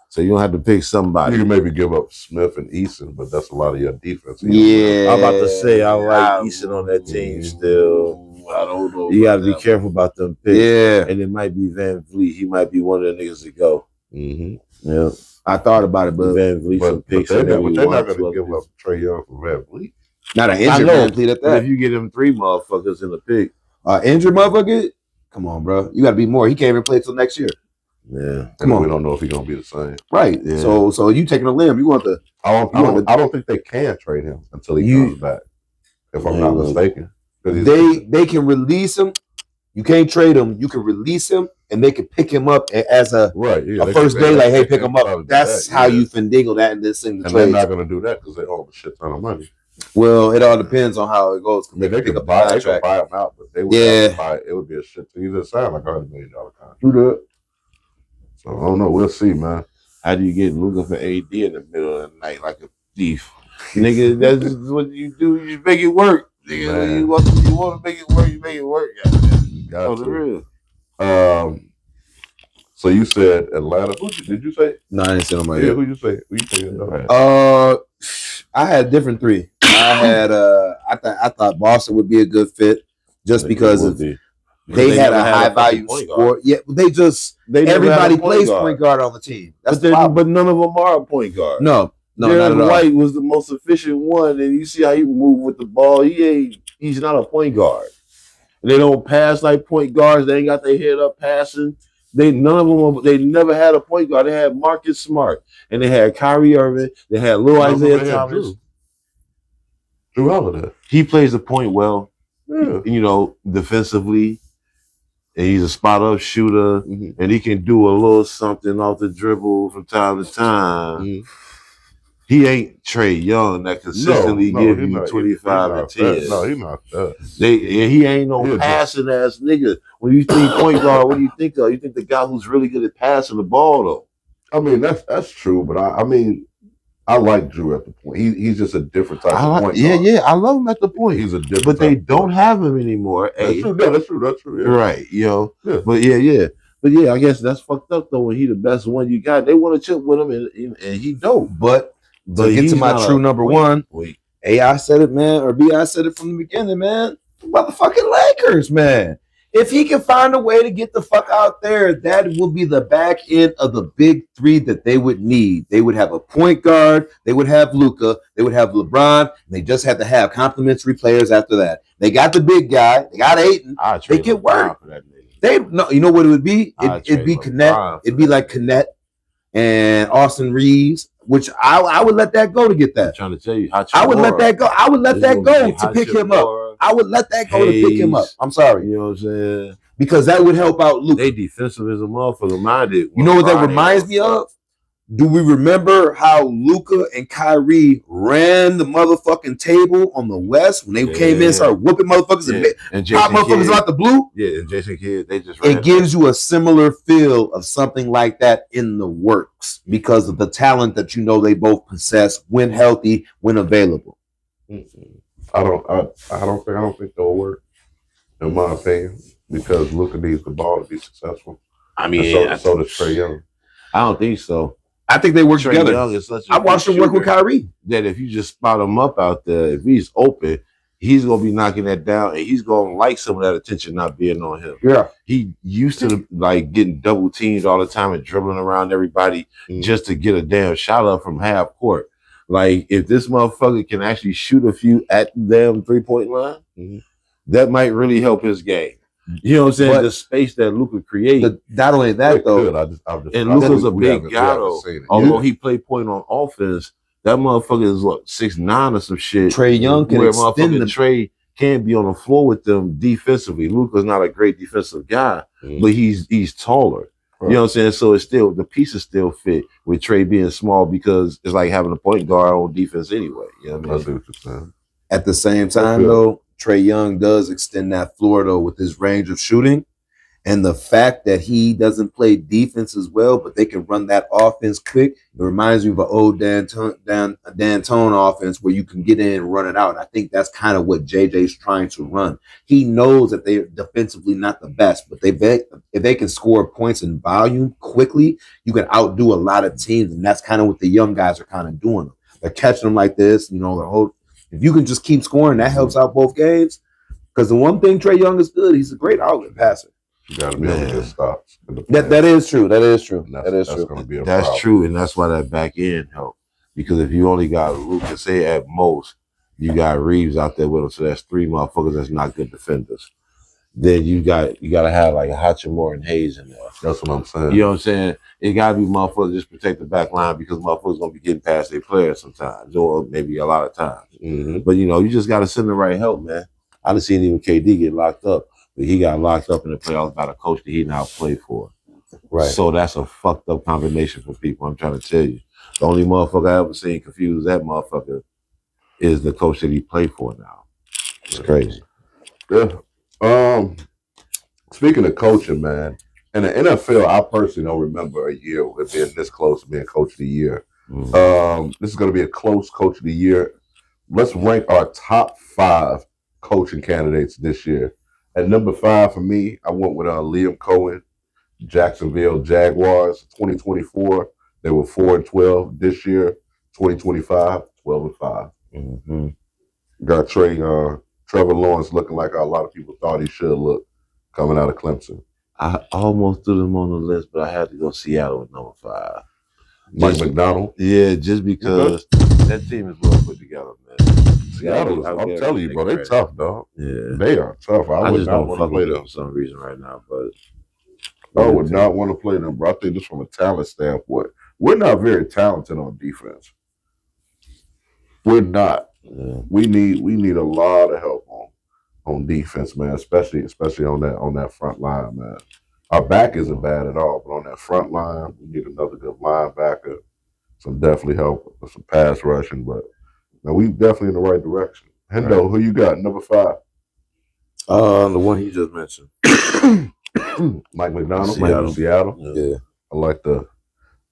[SPEAKER 3] So you don't have to pick somebody.
[SPEAKER 1] You can maybe give up Smith and Eason, but that's a lot of your defense.
[SPEAKER 2] Yeah.
[SPEAKER 3] I'm about to say I like Eason on that team still.
[SPEAKER 2] I don't know.
[SPEAKER 3] You got to be careful about them picks.
[SPEAKER 2] Yeah.
[SPEAKER 3] And it might be Van Vliet. He might be one of the niggas that go.
[SPEAKER 1] Mm-hmm.
[SPEAKER 3] Yeah.
[SPEAKER 2] I thought about it, but
[SPEAKER 3] Van Vliet some picks.
[SPEAKER 1] But they're not going to give up Trey Young for Van Vliet.
[SPEAKER 2] Not an injured Van Vliet at that.
[SPEAKER 3] If you get them 3 motherfuckers in the pick.
[SPEAKER 2] Injured motherfucker? Come on, bro. You got to be more. He can't even play till next year.
[SPEAKER 3] Yeah.
[SPEAKER 1] Come on. We don't know if he's going to be the same.
[SPEAKER 2] Right. Yeah. So you taking a limb. You want the...
[SPEAKER 1] I don't think they can trade him until he comes back, if I'm not mistaken.
[SPEAKER 2] They can release him. You can't trade him. You can release him, and they can pick him up as a first day. Like, hey, pick him up. That's how you finagle that in this thing.
[SPEAKER 1] And they're not going to do that because they owe a shit ton of money.
[SPEAKER 2] Well, it all depends on how it goes.
[SPEAKER 1] I mean, they could buy him out, but they would have to buy it. It would be a shit. He just signed like $100 million contract.
[SPEAKER 2] Do that.
[SPEAKER 1] So I don't know. We'll see, man.
[SPEAKER 3] How do you get Luka for AD in the middle of the night like a thief? Nigga, that's what you do. You make it work. Nigga, you want to make it work, you make it work.
[SPEAKER 1] Got the real. So you said Atlanta. Did you say?
[SPEAKER 2] No, I didn't say nobody.
[SPEAKER 1] Yeah, who you say? Who you saying?
[SPEAKER 2] I had a different 3. I had I thought Boston would be a good fit just because they had a high value score. Yeah, everybody plays point guard on the team.
[SPEAKER 3] But none of them are a point guard.
[SPEAKER 2] No,
[SPEAKER 3] Derek White was the most efficient one, and you see how he move with the ball. He's not a point guard. They don't pass like point guards. They ain't got their head up passing. They never had a point guard. They had Marcus Smart, and they had Kyrie Irving. They had Lil Isaiah Thomas.
[SPEAKER 1] Drew Holiday.
[SPEAKER 3] He plays the point well. Yeah. Defensively, and he's a spot up shooter, and he can do a little something off the dribble from time to time. Mm-hmm. He ain't Trey Young that consistently give you 25 and 10.
[SPEAKER 1] No, he's not that.
[SPEAKER 3] He ain't no passing ass nigga. When you think point guard, what do you think of? You think the guy who's really good at passing the ball, though.
[SPEAKER 1] I mean, that's true, but I like Drew at the point. He's just a different type of point guard.
[SPEAKER 3] Yeah, I love him at the point.
[SPEAKER 1] He's a different
[SPEAKER 3] but they don't have him anymore.
[SPEAKER 1] That's true. That's true. Yeah.
[SPEAKER 3] Right, Yeah. But yeah, I guess that's fucked up though. When he the best one you got, they want to chip with him, and he don't.
[SPEAKER 2] But to get to my true number one, AI said it, man, or BI said it from the beginning, man. Motherfucking Lakers, man. If he can find a way to get the fuck out there, that will be the back end of the big three that they would need. They would have a point guard, they would have Luka, they would have LeBron, and they just have to have complementary players after that. They got the big guy, they got Ayton, they get work. They no, you know what it would be? It'd be Connect. It'd be like Connect and Austin Reeves, which I would let that go to get that.
[SPEAKER 3] I'm trying to tell you,
[SPEAKER 2] I would let that go. I would let that go to pick him up. I would let that go to pick him up. I'm sorry.
[SPEAKER 3] You know what I'm saying?
[SPEAKER 2] Because that would help out Luka.
[SPEAKER 3] They defensive as a motherfucker minded.
[SPEAKER 2] You know what that reminds me of? Do we remember how Luka and Kyrie ran the motherfucking table on the West when they came in and started whooping motherfuckers and pop motherfuckers out the blue?
[SPEAKER 3] Yeah, and Jason Kidd, they just
[SPEAKER 2] ran. It gives you a similar feel of something like that in the works because of the talent that you know they both possess when healthy, when available.
[SPEAKER 1] I don't think they'll work, in my opinion, because Luka needs the ball to be successful.
[SPEAKER 3] I mean,
[SPEAKER 1] so does Trae Young.
[SPEAKER 3] I don't think so.
[SPEAKER 2] I think they work together. I watched him work with Kyrie.
[SPEAKER 3] That if you just spot him up out there, if he's open, he's gonna be knocking that down, and he's gonna like some of that attention not being on him.
[SPEAKER 2] Yeah,
[SPEAKER 3] he used to like getting double teamed all the time and dribbling around everybody just to get a damn shot up from half court. Like if this motherfucker can actually shoot a few at the damn 3-point line, that might really help his game. You know what I'm saying? But the space that Luka creates.
[SPEAKER 2] Not only that though,
[SPEAKER 3] and Luka's a big guy though. Although he play point on offense, that motherfucker is what 6'9" or some shit.
[SPEAKER 2] Trae Young can extend the
[SPEAKER 3] Trae can't be on the floor with them defensively. Luka's not a great defensive guy, but he's taller. Right. You know what I'm saying? So it's still the pieces still fit with Trae being small because it's like having a point guard on defense anyway. You know what I mean?
[SPEAKER 1] I see what you're saying.
[SPEAKER 2] At the same time though, Trae Young does extend that floor though with his range of shooting, and the fact that he doesn't play defense as well, but they can run that offense quick. It reminds me of an old D'Antoni offense where you can get in and run it out. And I think that's kind of what JJ's trying to run. He knows that they're defensively not the best, but if they can score points in volume quickly, you can outdo a lot of teams, and that's kind of what the young guys are kind of doing. They're catching them like this, you know, the whole. If you can just keep scoring, that helps out both games. Because the one thing Trae Young is good, he's a great outlet passer.
[SPEAKER 1] You got to be able to get stops.
[SPEAKER 2] That is true. That is true.
[SPEAKER 3] That's true, and that's why that back end helps. Because if you only got Luka, say at most, you got Reeves out there with him, so that's 3 motherfuckers that's not good defenders. Then you got to have like Hachimura and Headz in there.
[SPEAKER 1] That's what I'm saying.
[SPEAKER 3] You know what I'm saying? It got to be motherfuckers just protect the back line because motherfuckers going to be getting past their players sometimes, or maybe a lot of times. But, you know, you just got to send the right help, man. I done seen even KD get locked up, but he got locked up in the playoffs by the coach that he now played for.
[SPEAKER 2] Right.
[SPEAKER 3] So that's a fucked up combination for people, I'm trying to tell you. The only motherfucker I ever seen confuse that motherfucker is the coach that he played for now. It's crazy.
[SPEAKER 1] Yeah. Speaking of coaching, man, in the NFL, I personally don't remember a year with being this close to being coach of the year. This is going to be a close coach of the year. Let's rank our top 5 coaching candidates this year. At number 5 for me, I went with Liam Cohen, Jacksonville Jaguars, 2024. They were 4-12 this year. 2025, 12-5. Got Trevor Lawrence looking like a lot of people thought he should look coming out of Clemson.
[SPEAKER 3] I almost threw them on the list, but I had to go Seattle at number 5.
[SPEAKER 1] Mike McDonald?
[SPEAKER 3] Yeah, just because that team is well put together, man.
[SPEAKER 1] Seattle, I'm telling you, bro, they tough, dog.
[SPEAKER 3] Yeah.
[SPEAKER 1] They are tough. I would
[SPEAKER 3] just
[SPEAKER 1] not
[SPEAKER 3] don't
[SPEAKER 1] want
[SPEAKER 3] fuck
[SPEAKER 1] to play
[SPEAKER 3] with
[SPEAKER 1] them
[SPEAKER 3] for some reason right now, but
[SPEAKER 1] I would not want to play them, bro. I think just from a talent standpoint, we're not very talented on defense. We're not.
[SPEAKER 3] Yeah.
[SPEAKER 1] We need a lot of help on defense, man, especially on that front line, man. Our back isn't bad at all, but on that front line, we need another good linebacker, some definitely help with some pass rushing, but man, we definitely in the right direction. Hendo, who you got? Number 5.
[SPEAKER 2] The one he just mentioned.
[SPEAKER 1] Mike McDonald,
[SPEAKER 2] Seattle.
[SPEAKER 1] Yeah. I like the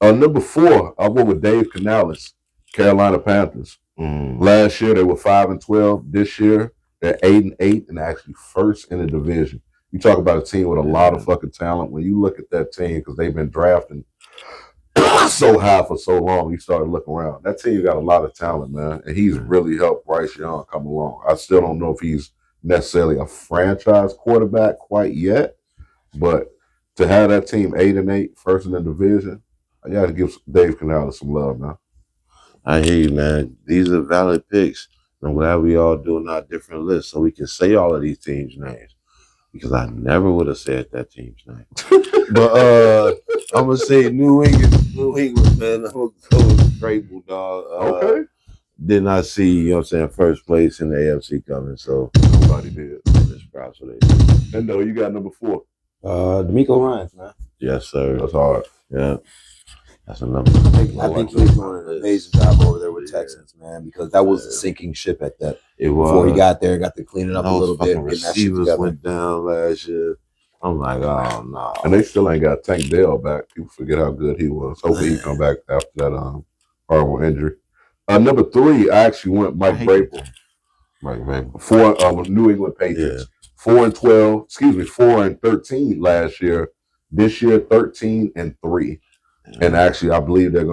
[SPEAKER 1] number 4, I went with Dave Canales, Carolina Panthers. Last year they were 5-12. This year they're 8-8 and actually first in the division. You talk about a team with a lot of fucking talent. When you look at that team, because they've been drafting so high for so long, you started looking around. That team got a lot of talent, man, and he's really helped Bryce Young come along. I still don't know if he's necessarily a franchise quarterback quite yet, but to have that team 8-8, first in the division, I got to give Dave Canales some love now.
[SPEAKER 3] I hear you, man. These are valid picks. I'm glad we all doing our different lists so we can say all of these teams' names. Because I never would have said that team's name. But I'm gonna say New England, man. I'm gonna go with Vrabel, dog.
[SPEAKER 1] Okay.
[SPEAKER 3] Did not see, you know what I'm saying, first place in the AFC coming, so
[SPEAKER 1] nobody did.
[SPEAKER 3] That's proud for that.
[SPEAKER 1] And you got number 4.
[SPEAKER 2] DeMeco Ryans, man.
[SPEAKER 3] Yes, sir.
[SPEAKER 1] That's hard.
[SPEAKER 3] Yeah. That's a number.
[SPEAKER 2] I think he's doing an amazing job over there with Texans, man, because that was a sinking ship at that.
[SPEAKER 3] It was.
[SPEAKER 2] Before he got there, got to clean it up a little bit.
[SPEAKER 3] Receivers went down last year. I'm like, oh no.
[SPEAKER 1] And they still ain't got Tank Dell back. People forget how good he was. Hopefully he come back after that horrible injury. Number 3, I actually went Mike Vrabel.
[SPEAKER 3] Mike Vrabel.
[SPEAKER 1] For New England Patriots. Yeah. 4-13 last year. This year, 13-3. And actually, I believe they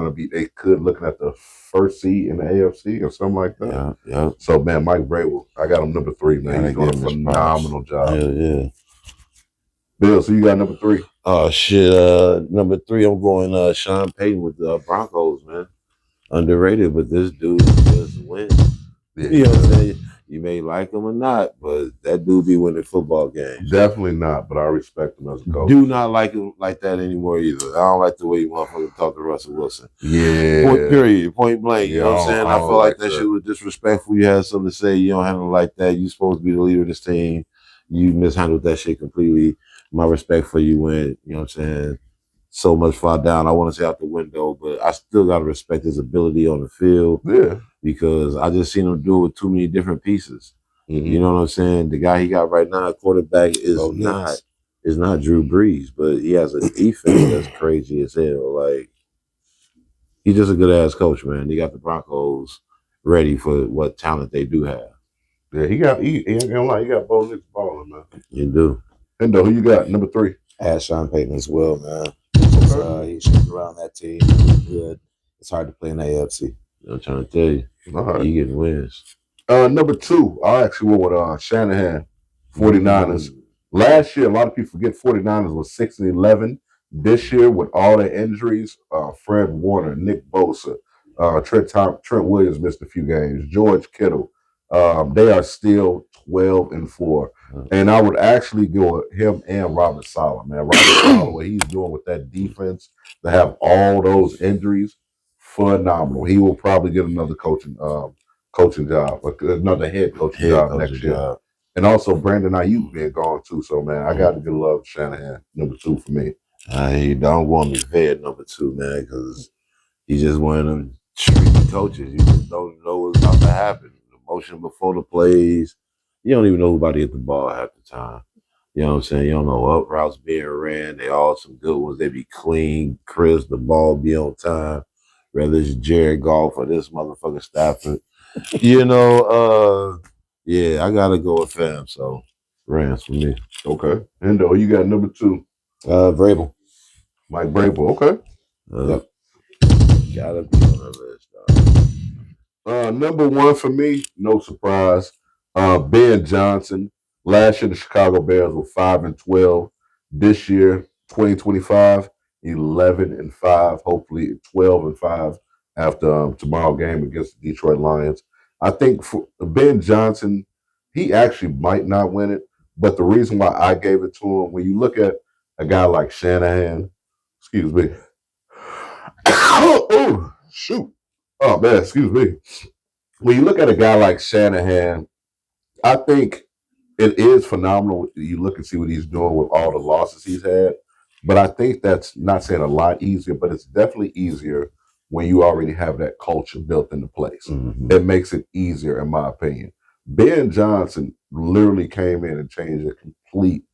[SPEAKER 1] could looking at the first seed in the AFC or something like that.
[SPEAKER 3] Yeah.
[SPEAKER 1] So, man, Mike Vrabel, I got him number 3, man. He's doing a phenomenal job.
[SPEAKER 3] Yeah.
[SPEAKER 1] Bill, so you got number 3.
[SPEAKER 3] Oh, shit. Number 3, I'm going Sean Payton with the Broncos, man. Underrated, but this dude just wins. Yeah. You know what I'm saying? You may like him or not, but that dude be winning football games.
[SPEAKER 1] Definitely not, but I respect him as a coach.
[SPEAKER 3] Do not like him like that anymore either. I don't like the way you motherfuckers talk to Russell Wilson.
[SPEAKER 1] Yeah.
[SPEAKER 3] Point blank. You know what I'm saying? I feel like that shit was disrespectful. You had something to say. You don't handle it like that. You supposed to be the leader of this team. You mishandled that shit completely. My respect for you went, you know what I'm saying, so much far down. I want to say out the window, but I still got to respect his ability on the field.
[SPEAKER 1] Yeah.
[SPEAKER 3] Because I just seen him do it with too many different pieces. Mm-hmm. You know what I'm saying? The guy he got right now, quarterback, is not Drew Brees, but he has a defense that's crazy as hell. Like, he's just a good ass coach, man. He got the Broncos ready for what talent they do have.
[SPEAKER 1] Yeah, he ain't gonna lie, he got both legs balling, man.
[SPEAKER 3] You do.
[SPEAKER 1] Endo, who you got? Number 3.
[SPEAKER 2] I had Sean Payton as well, man. He shaped around that team. He good. It's hard to play in the AFC.
[SPEAKER 3] I'm trying to tell you.
[SPEAKER 1] Right.
[SPEAKER 3] You getting wins.
[SPEAKER 1] Number 2, I actually went with Shanahan, 49ers. Last year, a lot of people forget 49ers was 6-11. This year, with all the injuries, Fred Warner, Nick Bosa, Trent Williams missed a few games, George Kittle, they are still 12-4. And I would actually go with him and Robert Saleh, man. Robert Saleh, what he's doing with that defense to have all those injuries, phenomenal. He will probably get another coaching job, another head coaching job next year. And also Brandon Ayuk being gone too. So, man, I got to give love to Shanahan, number 2 for me.
[SPEAKER 3] I don't want me head number 2, man, because he's just one of them streaky coaches. You just don't know what's about to happen. The motion before the plays. You don't even know who about to hit the ball half the time. You know what I'm saying? You don't know what routes being ran. They all some good ones. They be clean, crisp, the ball be on time. Whether it's Jared Goff or this motherfucker Stafford. You know, yeah, I gotta go with fam. So Rams for me.
[SPEAKER 1] Okay. Endo, you got number 2.
[SPEAKER 2] Vrabel.
[SPEAKER 1] Mike Vrabel. Okay.
[SPEAKER 3] Yep. Gotta be on the list, dog.
[SPEAKER 1] Number 1 for me, no surprise. Ben Johnson. Last year, the Chicago Bears were 5-12. This year, 2025, 11-5. Hopefully, 12-5 after tomorrow game against the Detroit Lions. I think for Ben Johnson, he actually might not win it, but the reason why I gave it to him, when you look at a guy like Shanahan, excuse me. Oh, shoot. Oh, man, excuse me. When you look at a guy like Shanahan, I think it is phenomenal. You look and see what he's doing with all the losses he's had. But I think that's not saying a lot easier, but it's definitely easier when you already have that culture built into place. Mm-hmm. It makes it easier, in my opinion. Ben Johnson literally came in and changed the complete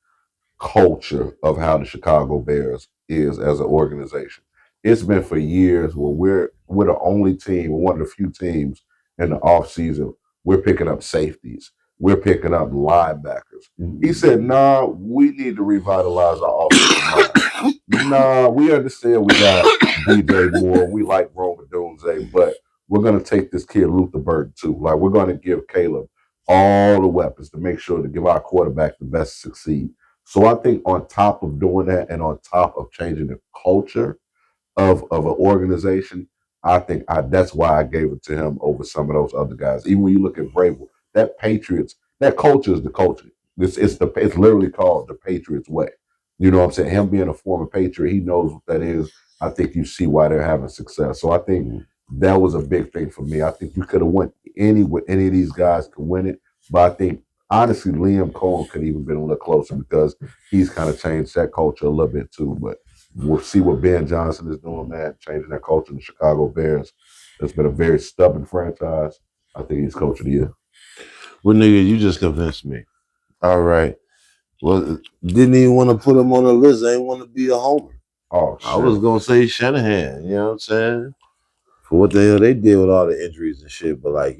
[SPEAKER 1] culture of how the Chicago Bears is as an organization. It's been for years where we're the only team, we're one of the few teams in the offseason, we're picking up safeties. We're picking up linebackers. He said, nah, we need to revitalize our offensive line. Nah, we understand we got DJ Moore. We like Roma Dunze, but we're going to take this kid Luther Burden too. Like, we're going to give Caleb all the weapons to make sure to give our quarterback the best succeed. So I think on top of doing that and on top of changing the culture of an organization, I think that's why I gave it to him over some of those other guys. Even when you look at Vrabel, that Patriots, that culture is the culture. It's literally called the Patriots way. You know what I'm saying? Him being a former Patriot, he knows what that is. I think you see why they're having success. So I think that was a big thing for me. I think you could have went any of these guys could win it, but I think honestly Liam Cohen could even been a little closer because he's kind of changed that culture a little bit too. But we'll see what Ben Johnson is doing, man, changing that culture in the Chicago Bears. It's been a very stubborn franchise. I think he's coach of the year.
[SPEAKER 3] Well, nigga, you just convinced me. All right. Well, didn't even want to put him on the list. I didn't want to be a homer.
[SPEAKER 1] Oh, shit.
[SPEAKER 3] I was going to say Shanahan, you know what I'm saying? For what the hell they did with all the injuries and shit. But, like,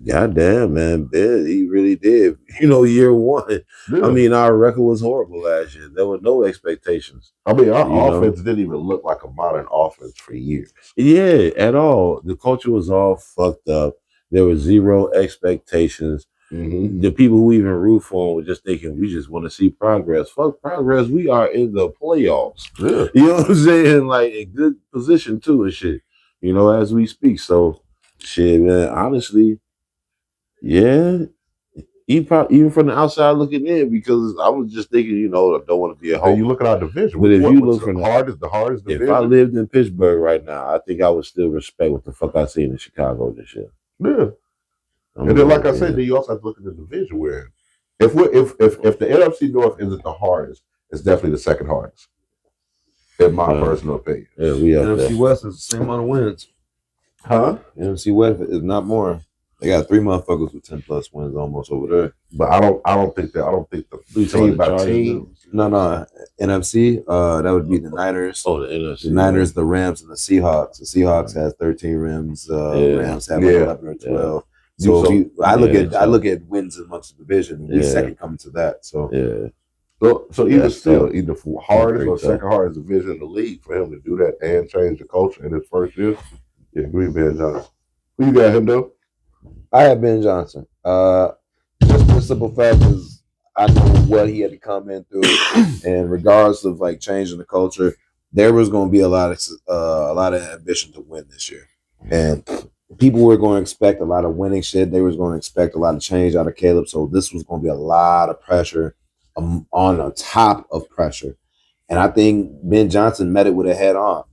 [SPEAKER 3] goddamn, man, Ben, he really did. Year one. Yeah. I mean, our record was horrible last year. There were no expectations.
[SPEAKER 1] I mean, our offense didn't even look like a modern offense for years.
[SPEAKER 3] Yeah, at all. The culture was all fucked up. There were zero expectations. Mm-hmm. The people who even root for him were just thinking, we just want to see progress. Fuck progress. We are in the playoffs. Yeah. You know what I'm saying? Like, in good position, too, and shit. As we speak. So, shit, man, honestly, yeah. Even from the outside looking in, because I was just thinking, I don't want to be a homer.
[SPEAKER 1] You look at our division.
[SPEAKER 3] But if you look from
[SPEAKER 1] the hardest division.
[SPEAKER 3] If I lived in Pittsburgh right now, I think I would still respect what the fuck I seen in Chicago this year.
[SPEAKER 1] Yeah. And then, like I said, then you also have to look at the division we're in. If the NFC North isn't the hardest, it's definitely the second hardest. In my personal opinion.
[SPEAKER 2] Yeah, we have NFC West is the same amount of wins.
[SPEAKER 1] Huh?
[SPEAKER 2] NFC West is not more. They got 3 motherfuckers with 10+ wins almost over there.
[SPEAKER 1] But I don't think the team by team.
[SPEAKER 2] No. NFC, that would be the Niners.
[SPEAKER 3] Oh, the NFC.
[SPEAKER 2] The Niners, the Rams, and the Seahawks. The Seahawks has 13 wins. Rams have 11 or 12. So I look at wins amongst the division. We second coming to that. So
[SPEAKER 1] So either hardest or second hardest division in the league for him to do that and change the culture in his first year. Yeah, agree, Ben Johnson. Who you got him though?
[SPEAKER 2] I have Ben Johnson. Just the simple fact is I know what he had to come in through, and regardless of like changing the culture, there was going to be a lot of ambition to win this year, and people were going to expect a lot of winning shit. They was going to expect a lot of change out of Caleb, so this was going to be a lot of pressure on the top of pressure, and I think Ben Johnson met it with a head on.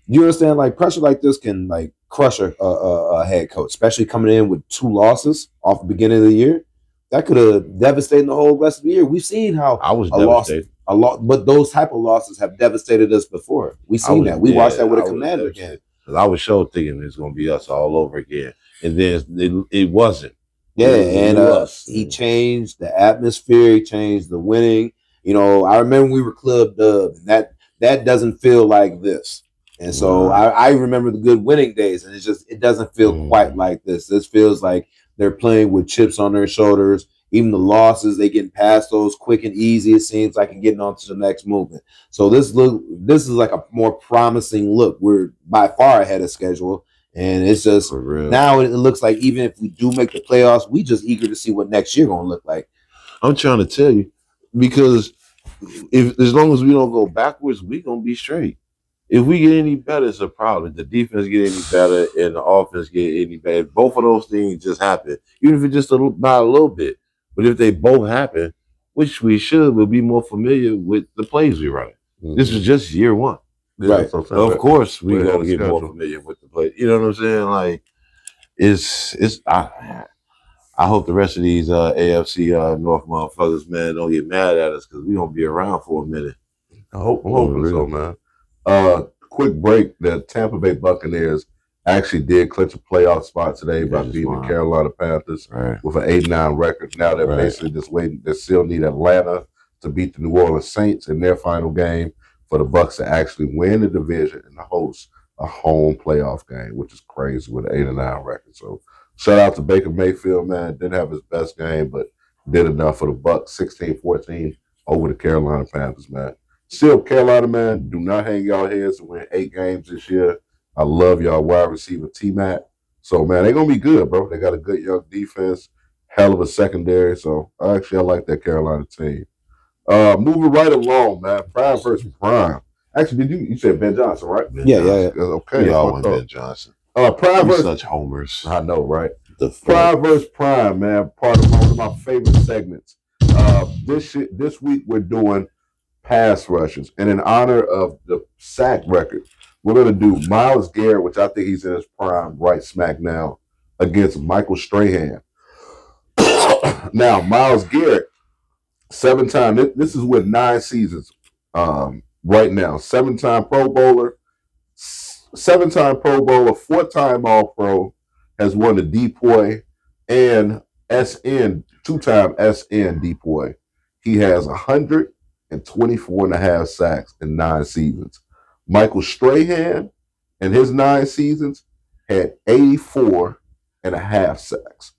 [SPEAKER 2] You understand, like pressure like this can like crush a head coach, especially coming in with 2 losses off the beginning of the year. That could have devastated the whole rest of the year. We've seen how
[SPEAKER 3] I was devastated.
[SPEAKER 2] But those type of losses have devastated us before. We've seen that. We watched that with a Commander again.
[SPEAKER 3] Because I was sure thinking it's going to be us all over again, and then it wasn't.
[SPEAKER 2] Yeah, and he changed the atmosphere. He changed the winning. I remember we were club dubbed. That doesn't feel like this. And so I remember the good winning days, and it doesn't feel quite like this. This feels like they're playing with chips on their shoulders. Even the losses, they getting past those quick and easy. It seems like and getting on to the next movement. So this is like a more promising look. We're by far ahead of schedule, and it's just now it looks like even if we do make the playoffs, we just eager to see what next year gonna look like.
[SPEAKER 3] I'm trying to tell you, because as long as we don't go backwards, we gonna be straight. If we get any better, it's a problem. If the defense get any better and the offense get any better, both of those things just happen. Even if it's just by a little bit. But if they both happen, which we should, we'll be more familiar with the plays we run. Mm-hmm. This is just year one.
[SPEAKER 2] Right.
[SPEAKER 3] So of course we're gonna get more familiar with the play. You know what I'm saying? Like I hope the rest of these AFC North motherfuckers, man, don't get mad at us because we're gonna be around for a minute.
[SPEAKER 1] I'm hoping so, man. Quick break. The Tampa Bay Buccaneers actually did clinch a playoff spot today by beating the Carolina Panthers with an 8-9 record. Now they're basically just waiting. They still need Atlanta to beat the New Orleans Saints in their final game for the Bucs to actually win the division and host a home playoff game, which is crazy with an 8-9 record. So shout out to Baker Mayfield, man. Didn't have his best game, but did enough for the Bucs. 16-14 over the Carolina Panthers, man. Still, Carolina, man, do not hang y'all heads to win 8 games this year. I love y'all wide receiver T-Mac. So, man, they're going to be good, bro. They got a good young defense, hell of a secondary. So, I like that Carolina team. Moving right along, man. Prime versus Prime. Actually, you said Ben Johnson, right?
[SPEAKER 3] Ben Johnson.
[SPEAKER 1] Okay.
[SPEAKER 3] We all went Ben Johnson.
[SPEAKER 1] Prime versus
[SPEAKER 3] such homers.
[SPEAKER 1] I know, right? Prime versus Prime, man. Part of one of my favorite segments. This week we're doing pass rushes, and in honor of the sack record, we're gonna do Myles Garrett, which I think he's in his prime right smack now, against Michael Strahan. Now, Myles Garrett, 7-time. This is with 9 seasons. Right now, 7-time Pro Bowler, 7-time Pro Bowler, 4-time All Pro, has won the DPOY and SN, 2-time SN DPOY. He has 124 and a half sacks in 9 seasons. Michael Strahan, in his 9 seasons, had 84 and a half sacks.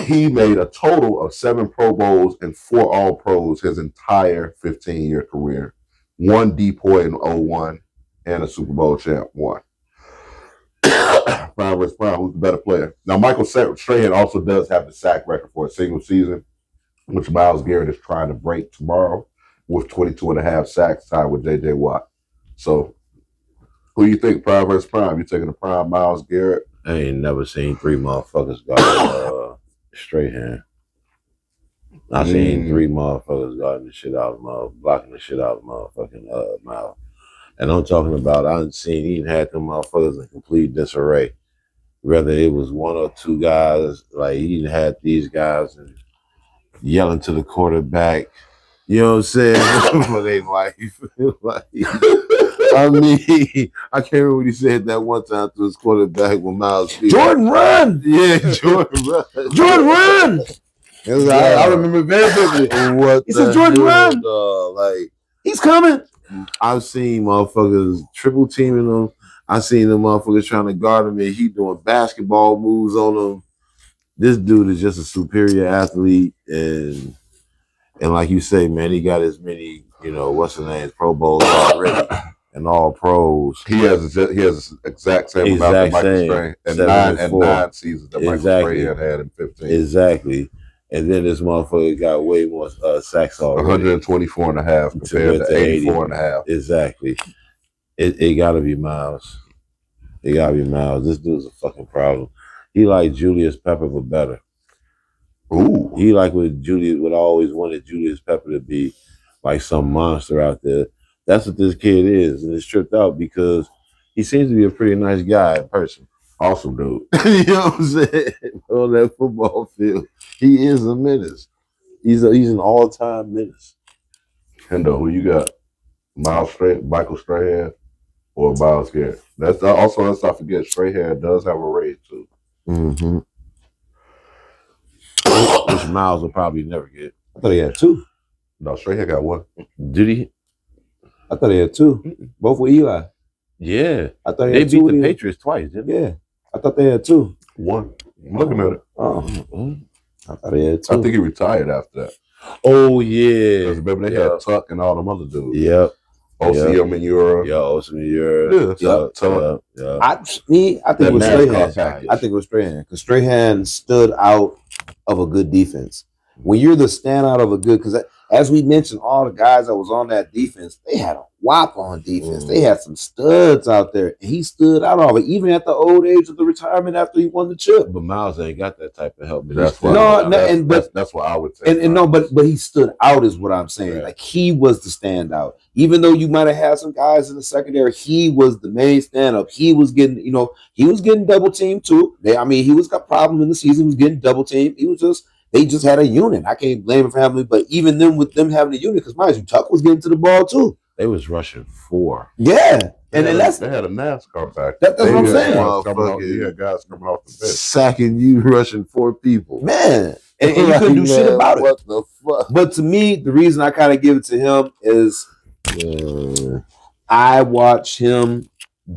[SPEAKER 1] He made a total of 7 Pro Bowls and 4 All Pros his entire 15-year career. 1 DPOY in 01 and a Super Bowl champ 1. Prime versus Prime, who's the better player? Now, Michael Strahan also does have the sack record for a single season, which Myles Garrett is trying to break tomorrow with 22 and a half sacks, tied with J.J. Watt. So, who you think, Prime versus Prime? You taking the Prime Myles Garrett?
[SPEAKER 3] I ain't never seen 3 motherfuckers got Strahan. I seen 3 motherfuckers guarding the shit out of blocking the shit out of motherfucking mouth. And I'm talking about, I done seen he had them motherfuckers in complete disarray. Whether it was 1 or 2 guys, like he had these guys and yelling to the quarterback, you know what I'm saying, for their life. Like, I mean, I can't remember what he said that one time to his quarterback when Miles
[SPEAKER 2] Jordan, run!
[SPEAKER 3] Yeah, Jordan, run!
[SPEAKER 2] Jordan, run! I remember very vividly.
[SPEAKER 3] What
[SPEAKER 2] he said, Jordan, run!
[SPEAKER 3] Like,
[SPEAKER 2] he's coming.
[SPEAKER 3] I've seen motherfuckers triple teaming him. I've seen them motherfuckers trying to guard him, and he doing basketball moves on them. This dude is just a superior athlete, and like you say, man, he got as many, what's the name, Pro Bowls already, and all pros.
[SPEAKER 1] He has exact same amount that Michael Strahan and 9 seasons that Michael Strahan had in 15.
[SPEAKER 3] Exactly. And then this motherfucker got way more sacks already.
[SPEAKER 1] 124 and a half compared to 84 and a half.
[SPEAKER 3] Exactly. It got to be Myles. It got to be Myles. This dude's a fucking problem. He like Julius Pepper, but better.
[SPEAKER 1] Ooh.
[SPEAKER 3] He like what I always wanted Julius Pepper to be, like some monster out there. That's what this kid is, and it's tripped out because he seems to be a pretty nice guy in person.
[SPEAKER 1] Awesome dude.
[SPEAKER 3] You know what I'm saying? On that football field, he is a menace. He's an all-time menace.
[SPEAKER 1] Hendo, who you got? Michael Strahan, or Myles Garrett? That's also, let's not forget, Strahan does have a raise too.
[SPEAKER 3] Mm-hmm. Which Myles will probably never get.
[SPEAKER 2] I thought he had 2.
[SPEAKER 1] No, Strahan got 1.
[SPEAKER 3] Did he?
[SPEAKER 2] I thought he had 2. Both with Eli.
[SPEAKER 3] Yeah.
[SPEAKER 2] I thought
[SPEAKER 3] they beat the Patriots twice, didn't they?
[SPEAKER 2] Yeah. I thought they had 2.
[SPEAKER 1] 1. I'm looking at it.
[SPEAKER 2] Oh. I thought he had 2.
[SPEAKER 1] I think he retired after that.
[SPEAKER 3] Oh, yeah.
[SPEAKER 1] Because remember, they had Tuck and all them other dudes.
[SPEAKER 3] Yep.
[SPEAKER 1] OCM and Euro.
[SPEAKER 3] Yeah, OCM and
[SPEAKER 1] Tuck.
[SPEAKER 2] Yeah. I think it was Strahan. I think it was Strahan. Because Strahan stood out of a good defense. When you're the standout of a good, because as we mentioned, all the guys that was on that defense, they had a whop on defense. They had some studs out there, and he stood out of it, even at the old age of the retirement after he won the chip.
[SPEAKER 3] But Myles ain't got that type of help.
[SPEAKER 1] That's what I would say.
[SPEAKER 2] But he stood out is what I'm saying. Right. Like he was the standout. Even though you might have had some guys in the secondary, he was the main stand-up. He was getting, he was getting double teamed too. He was got problems in the season. He was getting double teamed. They just had a unit. I can't blame him for having, but even them with them having a unit, because mind you, Tuck was getting to the ball too.
[SPEAKER 3] They was rushing 4.
[SPEAKER 2] Yeah.
[SPEAKER 1] They had a NASCAR back.
[SPEAKER 2] That's what I'm saying.
[SPEAKER 1] You had guys coming off the bench.
[SPEAKER 3] Sacking you, rushing 4 people.
[SPEAKER 2] Man. And you couldn't do shit about it.
[SPEAKER 3] What the fuck?
[SPEAKER 2] But to me, the reason I kind of give it to him is I watched him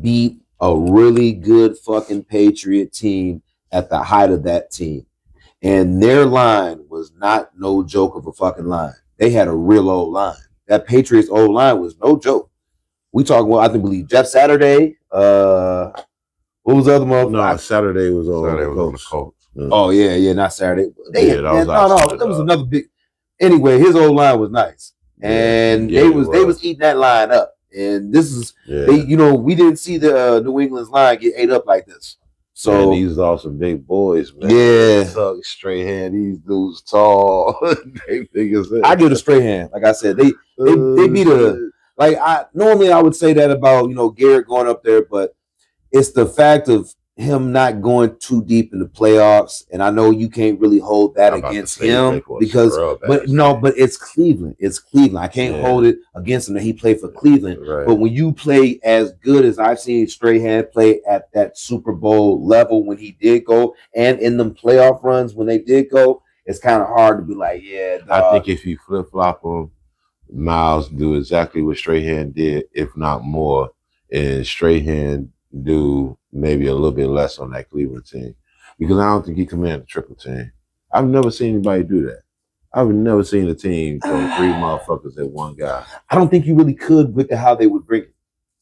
[SPEAKER 2] beat a really good fucking Patriot team at the height of that team. And their line was not no joke of a fucking line. They had a real old line. That Patriots old line was no joke. We talking about, believe Jeff Saturday. What What was the other motherfucker?
[SPEAKER 3] No, Saturday was on
[SPEAKER 1] Saturday
[SPEAKER 3] the
[SPEAKER 1] was on the
[SPEAKER 3] Colts.
[SPEAKER 1] Colts.
[SPEAKER 2] Oh yeah, not Saturday.
[SPEAKER 3] Yeah, that was outside,
[SPEAKER 2] that was another big. Anyway, his old line was nice, and
[SPEAKER 3] Yeah,
[SPEAKER 2] they
[SPEAKER 3] it
[SPEAKER 2] was eating that line up. And this is
[SPEAKER 3] Yeah.
[SPEAKER 2] we didn't see the New England's line get ate up like this. So
[SPEAKER 3] these are some big boys, man.
[SPEAKER 2] Yeah.
[SPEAKER 3] Tuck, straight hand. These dudes tall. They big as hell.
[SPEAKER 2] I give it a straight hand. Like I said, they beat normally I would say that about Garrett going up there, but it's the fact of him not going too deep in the playoffs, and I know you can't really hold that against him because, but it's Cleveland. It's Cleveland. I can't hold it against him that he played for Cleveland.
[SPEAKER 3] Right.
[SPEAKER 2] But when you play as good as I've seen Strahan play at that Super Bowl level when he did go, and in them playoff runs when they did go, it's kind of hard to be like, yeah. Dog.
[SPEAKER 3] I think if you flip flop them, Miles do exactly what Strahan did, if not more, and Strahan do maybe a little bit less on that Cleveland team, because I don't think he commanded a triple team. I've never seen anybody do that. I've never seen a team throw 3 motherfuckers at one guy.
[SPEAKER 2] I don't think you really could with how they would bring it.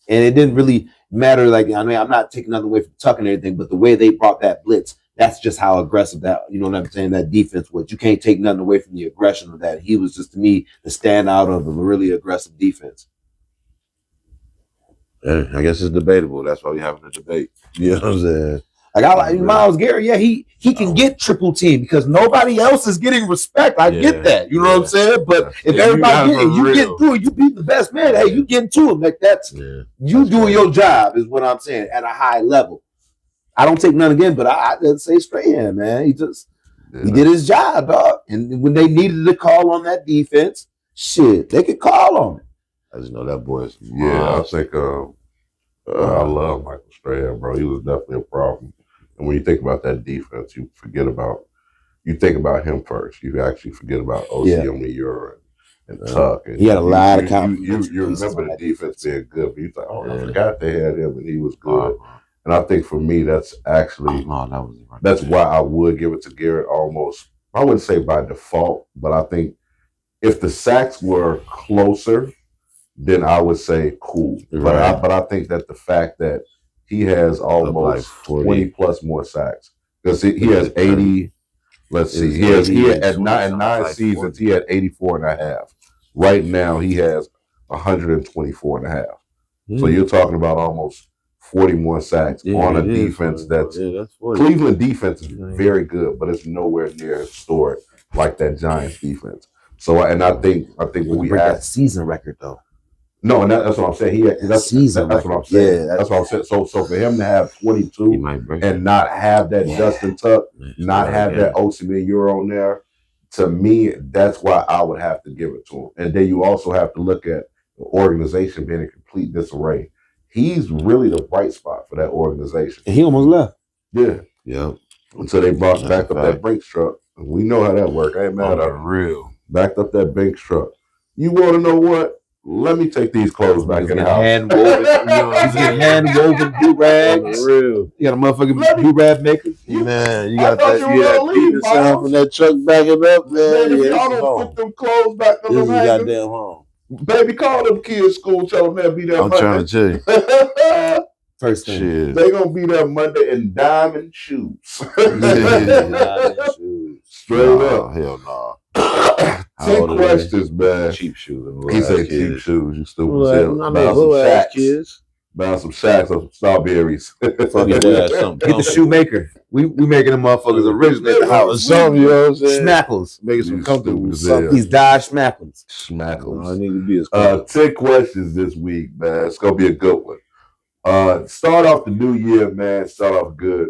[SPEAKER 2] And it didn't really matter. Like, I mean, I'm not taking nothing away from Tuck and everything, but the way they brought that blitz, that's just how aggressive that, you know what I'm saying, that defense was. You can't take nothing away from the aggression of that. He was just, to me, the standout of a really aggressive defense.
[SPEAKER 3] Yeah, I guess it's debatable. That's why we're having a debate. You know what I'm saying?
[SPEAKER 2] Like, I like Myles Garrett. Yeah, he can get triple team because nobody else is getting respect. I get that. You know what I'm saying? But if everybody get through it, you beat the best man. Hey, you getting to him. Like, that's you doing your job is what I'm saying at a high level. I don't take none again, but I didn't say Strahan, man. He did his job, dog. And when they needed to call on that defense, shit, they could call on it.
[SPEAKER 3] I just know that boy's
[SPEAKER 1] I think I love Michael Strahan, bro. He was definitely a problem. And when you think about that defense, you think about him first. You actually forget about O.C. O'Meara and Tuck. And
[SPEAKER 2] he had a lot of confidence.
[SPEAKER 1] You remember the defense being good, but you thought, I forgot they had him, and he was good. And I think for me, that's actually that's why I would give it to Garrett almost. I wouldn't say by default, but I think if the sacks were closer, then I would say cool.
[SPEAKER 3] Right.
[SPEAKER 1] But I think that the fact that he has almost 20 plus more sacks because he has 80. Let's see, he had at 9 seasons 40. He had 84 and a half. Right now he has 124 and a half. So you're talking about almost 40 more sacks on a defense that's Cleveland defense is very good, but it's nowhere near historic like that Giants defense. So I think when we
[SPEAKER 2] break that season record though.
[SPEAKER 1] No, and that's what I'm saying. That's what I'm saying. That's what I'm saying. So for him to have 22 and not have that Justin Tuck, not have that O.C. O'Meara on there, to me, that's why I would have to give it to him. And then you also have to look at the organization being in complete disarray. He's really the bright spot for that organization.
[SPEAKER 2] And he almost left.
[SPEAKER 1] Yeah. Until they backed up that Brinks truck. We know how that worked. I ain't mad at
[SPEAKER 3] real.
[SPEAKER 1] Backed up that Brinks truck. You want to know what? Let me take these clothes back in the house.
[SPEAKER 2] Hand woven do-rags.
[SPEAKER 3] Real.
[SPEAKER 2] You got a motherfucking do-rag maker.
[SPEAKER 3] Man, you got that beating sound from that truck backing up, man.
[SPEAKER 1] If y'all don't put them clothes back on the
[SPEAKER 3] goddamn home.
[SPEAKER 1] Baby, call them kids school, tell them they'll be there Monday.
[SPEAKER 3] I'm trying to tell you.
[SPEAKER 2] First thing.
[SPEAKER 1] They gonna be there Monday in diamond shoes. Straight up.
[SPEAKER 3] Hell no.
[SPEAKER 1] 10 questions, man.
[SPEAKER 3] Cheap shoes.
[SPEAKER 1] He said cheap shoes. You stupid. Buy some shacks or some strawberries.
[SPEAKER 2] Get the shoemaker. We making them motherfuckers original at the house.
[SPEAKER 3] Something, you know what I'm saying?
[SPEAKER 2] Schmackles.
[SPEAKER 3] Making some comfortable.
[SPEAKER 2] These Dodge schmackles.
[SPEAKER 1] Schmackles.
[SPEAKER 3] I need to be as
[SPEAKER 1] 10 questions this week, man. It's gonna be a good one. Start off the new year, man. Start off good.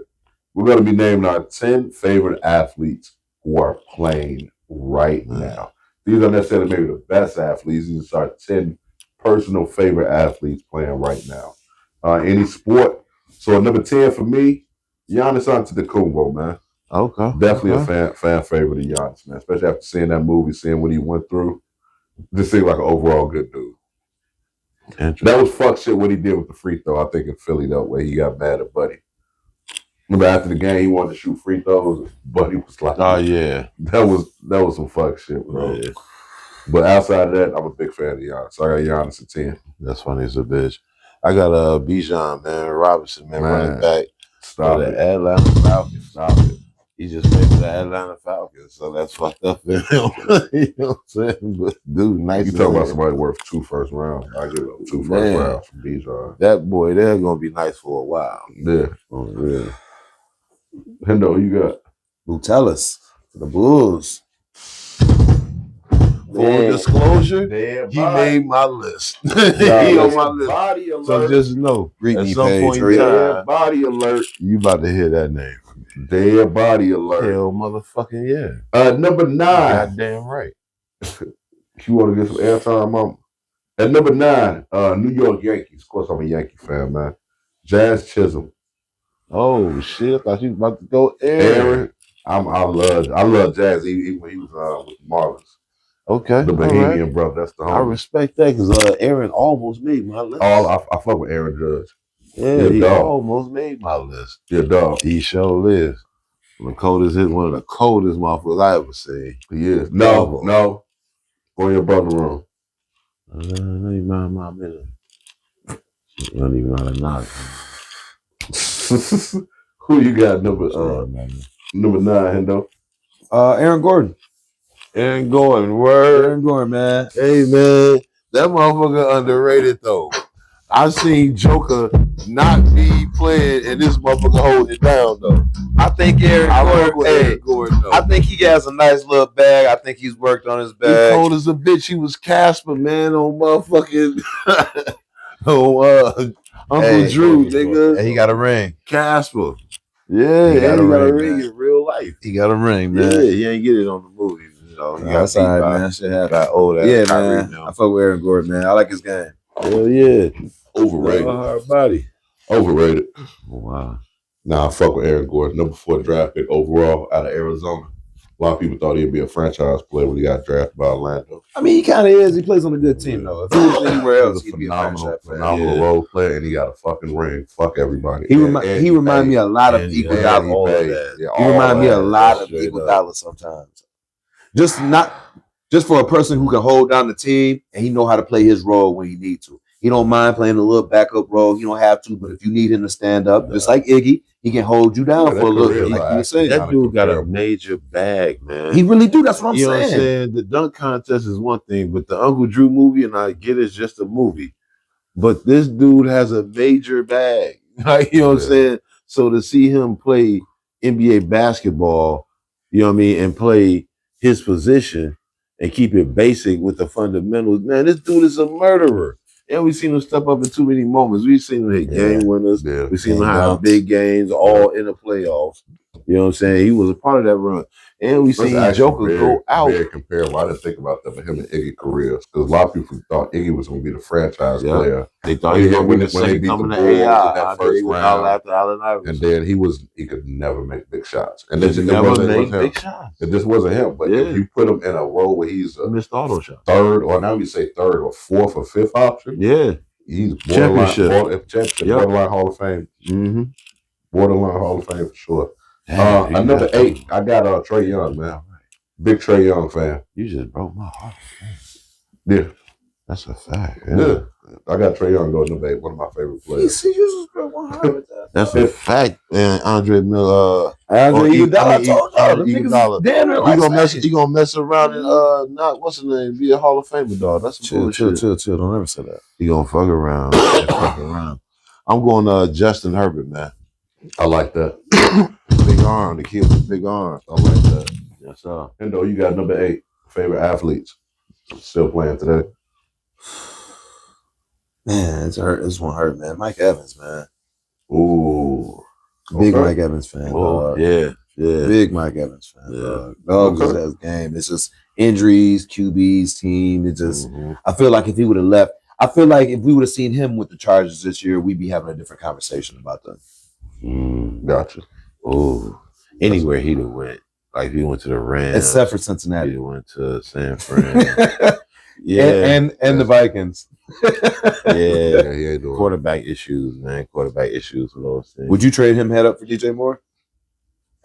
[SPEAKER 1] We're gonna be naming our 10 favorite athletes who are playing right now. These are necessarily maybe the best athletes. These are 10 personal favorite athletes playing right now. Any sport. So number 10 for me, Giannis Antetokounmpo, man.
[SPEAKER 3] Okay.
[SPEAKER 1] Definitely a fan favorite of Giannis, man. Especially after seeing that movie, seeing what he went through. Just seemed like an overall good dude. That was fuck shit what he did with the free throw, I think, in Philly, though, where he got mad at Buddy. Remember after the game, he wanted to shoot free throws. Buddy was like,
[SPEAKER 3] "Oh yeah,
[SPEAKER 1] that was some fuck shit, bro." Yeah. But outside of that, I'm a big fan of Giannis. So I got Giannis at 10.
[SPEAKER 3] That's funny as a bitch. I got Bijan, man, Robinson, man, running back.
[SPEAKER 1] Stop
[SPEAKER 3] the
[SPEAKER 1] it.
[SPEAKER 3] Atlanta Falcons.
[SPEAKER 1] Stop it.
[SPEAKER 3] He just played for the Atlanta Falcons, so that's fucked up for him. You know what I'm saying? But dude, nice.
[SPEAKER 1] You talking about somebody worth 2 first rounds? I give up 2 first rounds for Bijan.
[SPEAKER 3] That boy, they're gonna be nice for a while.
[SPEAKER 1] Yeah.
[SPEAKER 3] Oh, yeah.
[SPEAKER 1] Hendo, you got
[SPEAKER 2] Butelis for the Bulls.
[SPEAKER 3] Full disclosure, he made my list. He on my list.
[SPEAKER 1] Body alert.
[SPEAKER 3] So just know,
[SPEAKER 2] Greet
[SPEAKER 3] at
[SPEAKER 2] me,
[SPEAKER 3] some point in
[SPEAKER 2] Paige.
[SPEAKER 3] time,
[SPEAKER 1] body alert.
[SPEAKER 3] you about to hear that name from me.
[SPEAKER 1] Dead body alert.
[SPEAKER 3] Hell, motherfucking yeah.
[SPEAKER 1] Number 9.
[SPEAKER 3] Goddamn right.
[SPEAKER 1] You want to get some airtime, mama? At number 9, New York Yankees. Of course, I'm a Yankee fan, man. Jazz Chisholm.
[SPEAKER 3] Oh shit! I thought you was about to go
[SPEAKER 1] Aaron. I love Jazz even when he was with the Marlins.
[SPEAKER 3] Okay,
[SPEAKER 1] The Bohemian brother. That's the homie.
[SPEAKER 3] I respect that because Aaron almost made my list.
[SPEAKER 1] I fuck with Aaron Judge.
[SPEAKER 3] Yeah, he almost made my list.
[SPEAKER 1] Yeah, dog.
[SPEAKER 3] He sure is. One of the coldest motherfuckers I ever seen.
[SPEAKER 1] He is. No. Go in your brother room.
[SPEAKER 3] No, you mind my minute. You don't even know how to knock.
[SPEAKER 1] Who you got number 9, Hendo?
[SPEAKER 2] Aaron Gordon.
[SPEAKER 3] Aaron Gordon, word.
[SPEAKER 2] Aaron Gordon, man.
[SPEAKER 3] Hey, man. That motherfucker underrated, though. I seen Joker not be playing and this motherfucker hold it down, though.
[SPEAKER 2] I think Aaron Gordon,
[SPEAKER 3] though.
[SPEAKER 2] I think he has a nice little bag. I think he's worked on his bag.
[SPEAKER 3] He cold as a bitch. He was Casper, man, on motherfucking Uncle Drew, nigga.
[SPEAKER 2] And he got a ring.
[SPEAKER 3] Casper. Yeah, he got a ring in real life.
[SPEAKER 2] He got a ring, man.
[SPEAKER 3] Yeah, he ain't get it on the movie. You know,
[SPEAKER 2] that's all right, man. Shit happens.
[SPEAKER 3] Got old ass.
[SPEAKER 2] Yeah, man. I fuck with Aaron Gordon, man. I like his game.
[SPEAKER 3] Hell yeah.
[SPEAKER 1] Overrated.
[SPEAKER 3] Hard body.
[SPEAKER 1] Overrated.
[SPEAKER 3] Oh, wow.
[SPEAKER 1] Nah, I fuck with Aaron Gordon. Number 4 draft pick overall out of Arizona. A lot of people thought he'd be a franchise player when he got drafted by Orlando.
[SPEAKER 2] I mean, he kind of is. He plays on a good team, though. If he was anywhere else, he'd be a franchise player.
[SPEAKER 1] Phenomenal role player, and he got a fucking ring. Fuck everybody.
[SPEAKER 2] He remind me a lot of Iguodala. He remind me a lot of Iguodala sometimes. Just for a person who can hold down the team and he know how to play his role when he needs to. He don't mind playing a little backup role. He don't have to, but if you need him to stand up, just like Iggy, he can hold you down for a little bit. Like you were saying,
[SPEAKER 3] that dude got a major bag, man.
[SPEAKER 2] He really do. That's what I'm saying.
[SPEAKER 3] You know what I'm saying? The dunk contest is one thing, but the Uncle Drew movie, and I get it's just a movie, but this dude has a major bag. Like, you know what I'm saying? So to see him play NBA basketball, you know what I mean, and play his position and keep it basic with the fundamentals, man, this dude is a murderer. And we've seen him step up in too many moments. We've seen him hit game winners. Yeah. We've seen him have big games all in the playoffs. You know what I'm saying? He was a part of that run. And we seen Joker go out.
[SPEAKER 1] Very comparable. I didn't think about that for him and Iggy careers. Because a lot of people thought Iggy was going to be the franchise player.
[SPEAKER 3] They thought he was going to be the second coming to AI in that first round. After Allen Iverson.
[SPEAKER 1] And then he could never make big shots. And
[SPEAKER 3] it just
[SPEAKER 1] wasn't him. But if you put him in a role where he's a
[SPEAKER 3] missed auto shot.
[SPEAKER 1] Third, or now you say third or fourth or fifth option.
[SPEAKER 3] Yeah.
[SPEAKER 1] He's borderline Hall of Fame.
[SPEAKER 3] Mm-hmm.
[SPEAKER 1] Borderline Hall of Fame for sure. Number 8, I got Trae Young, man. Big Trae Young fan.
[SPEAKER 3] You just broke my heart.
[SPEAKER 1] Yeah.
[SPEAKER 3] That's a fact.
[SPEAKER 1] Yeah. I got Trae Young going number 8, one of my favorite players.
[SPEAKER 2] You just broke my heart with that.
[SPEAKER 3] That's a fact. And Andre Miller.
[SPEAKER 2] Iguodala.
[SPEAKER 3] You gonna mess around and not what's his name? Be a Hall of Famer, dog. That's some bullshit.
[SPEAKER 2] Chill. Don't ever say that.
[SPEAKER 3] You gonna fuck around. I'm going Justin Herbert, man.
[SPEAKER 1] I like that.
[SPEAKER 3] Big arm. The kid with big arm.
[SPEAKER 1] I like that.
[SPEAKER 3] Yes, sir.
[SPEAKER 1] Hendo, you got number 8. Favorite athletes still playing today?
[SPEAKER 2] Man, this one hurt, man. Mike Evans, man.
[SPEAKER 1] Ooh.
[SPEAKER 2] Big Mike Evans fan.
[SPEAKER 3] Yeah.
[SPEAKER 2] Big Mike Evans fan.
[SPEAKER 3] Yeah.
[SPEAKER 2] Dog just has game. It's just injuries, QB's team. It's just I feel like if he would have left, I feel like if we would have seen him with the Chargers this year, we'd be having a different conversation about that.
[SPEAKER 1] Gotcha.
[SPEAKER 3] Oh, anywhere he'd have went. Like he went to the Rams,
[SPEAKER 2] except for Cincinnati.
[SPEAKER 3] He went to San Fran.
[SPEAKER 2] and the Vikings.
[SPEAKER 3] He ain't doing quarterback issues, man. Quarterback issues with those things.
[SPEAKER 2] Would you trade him head up for DJ Moore?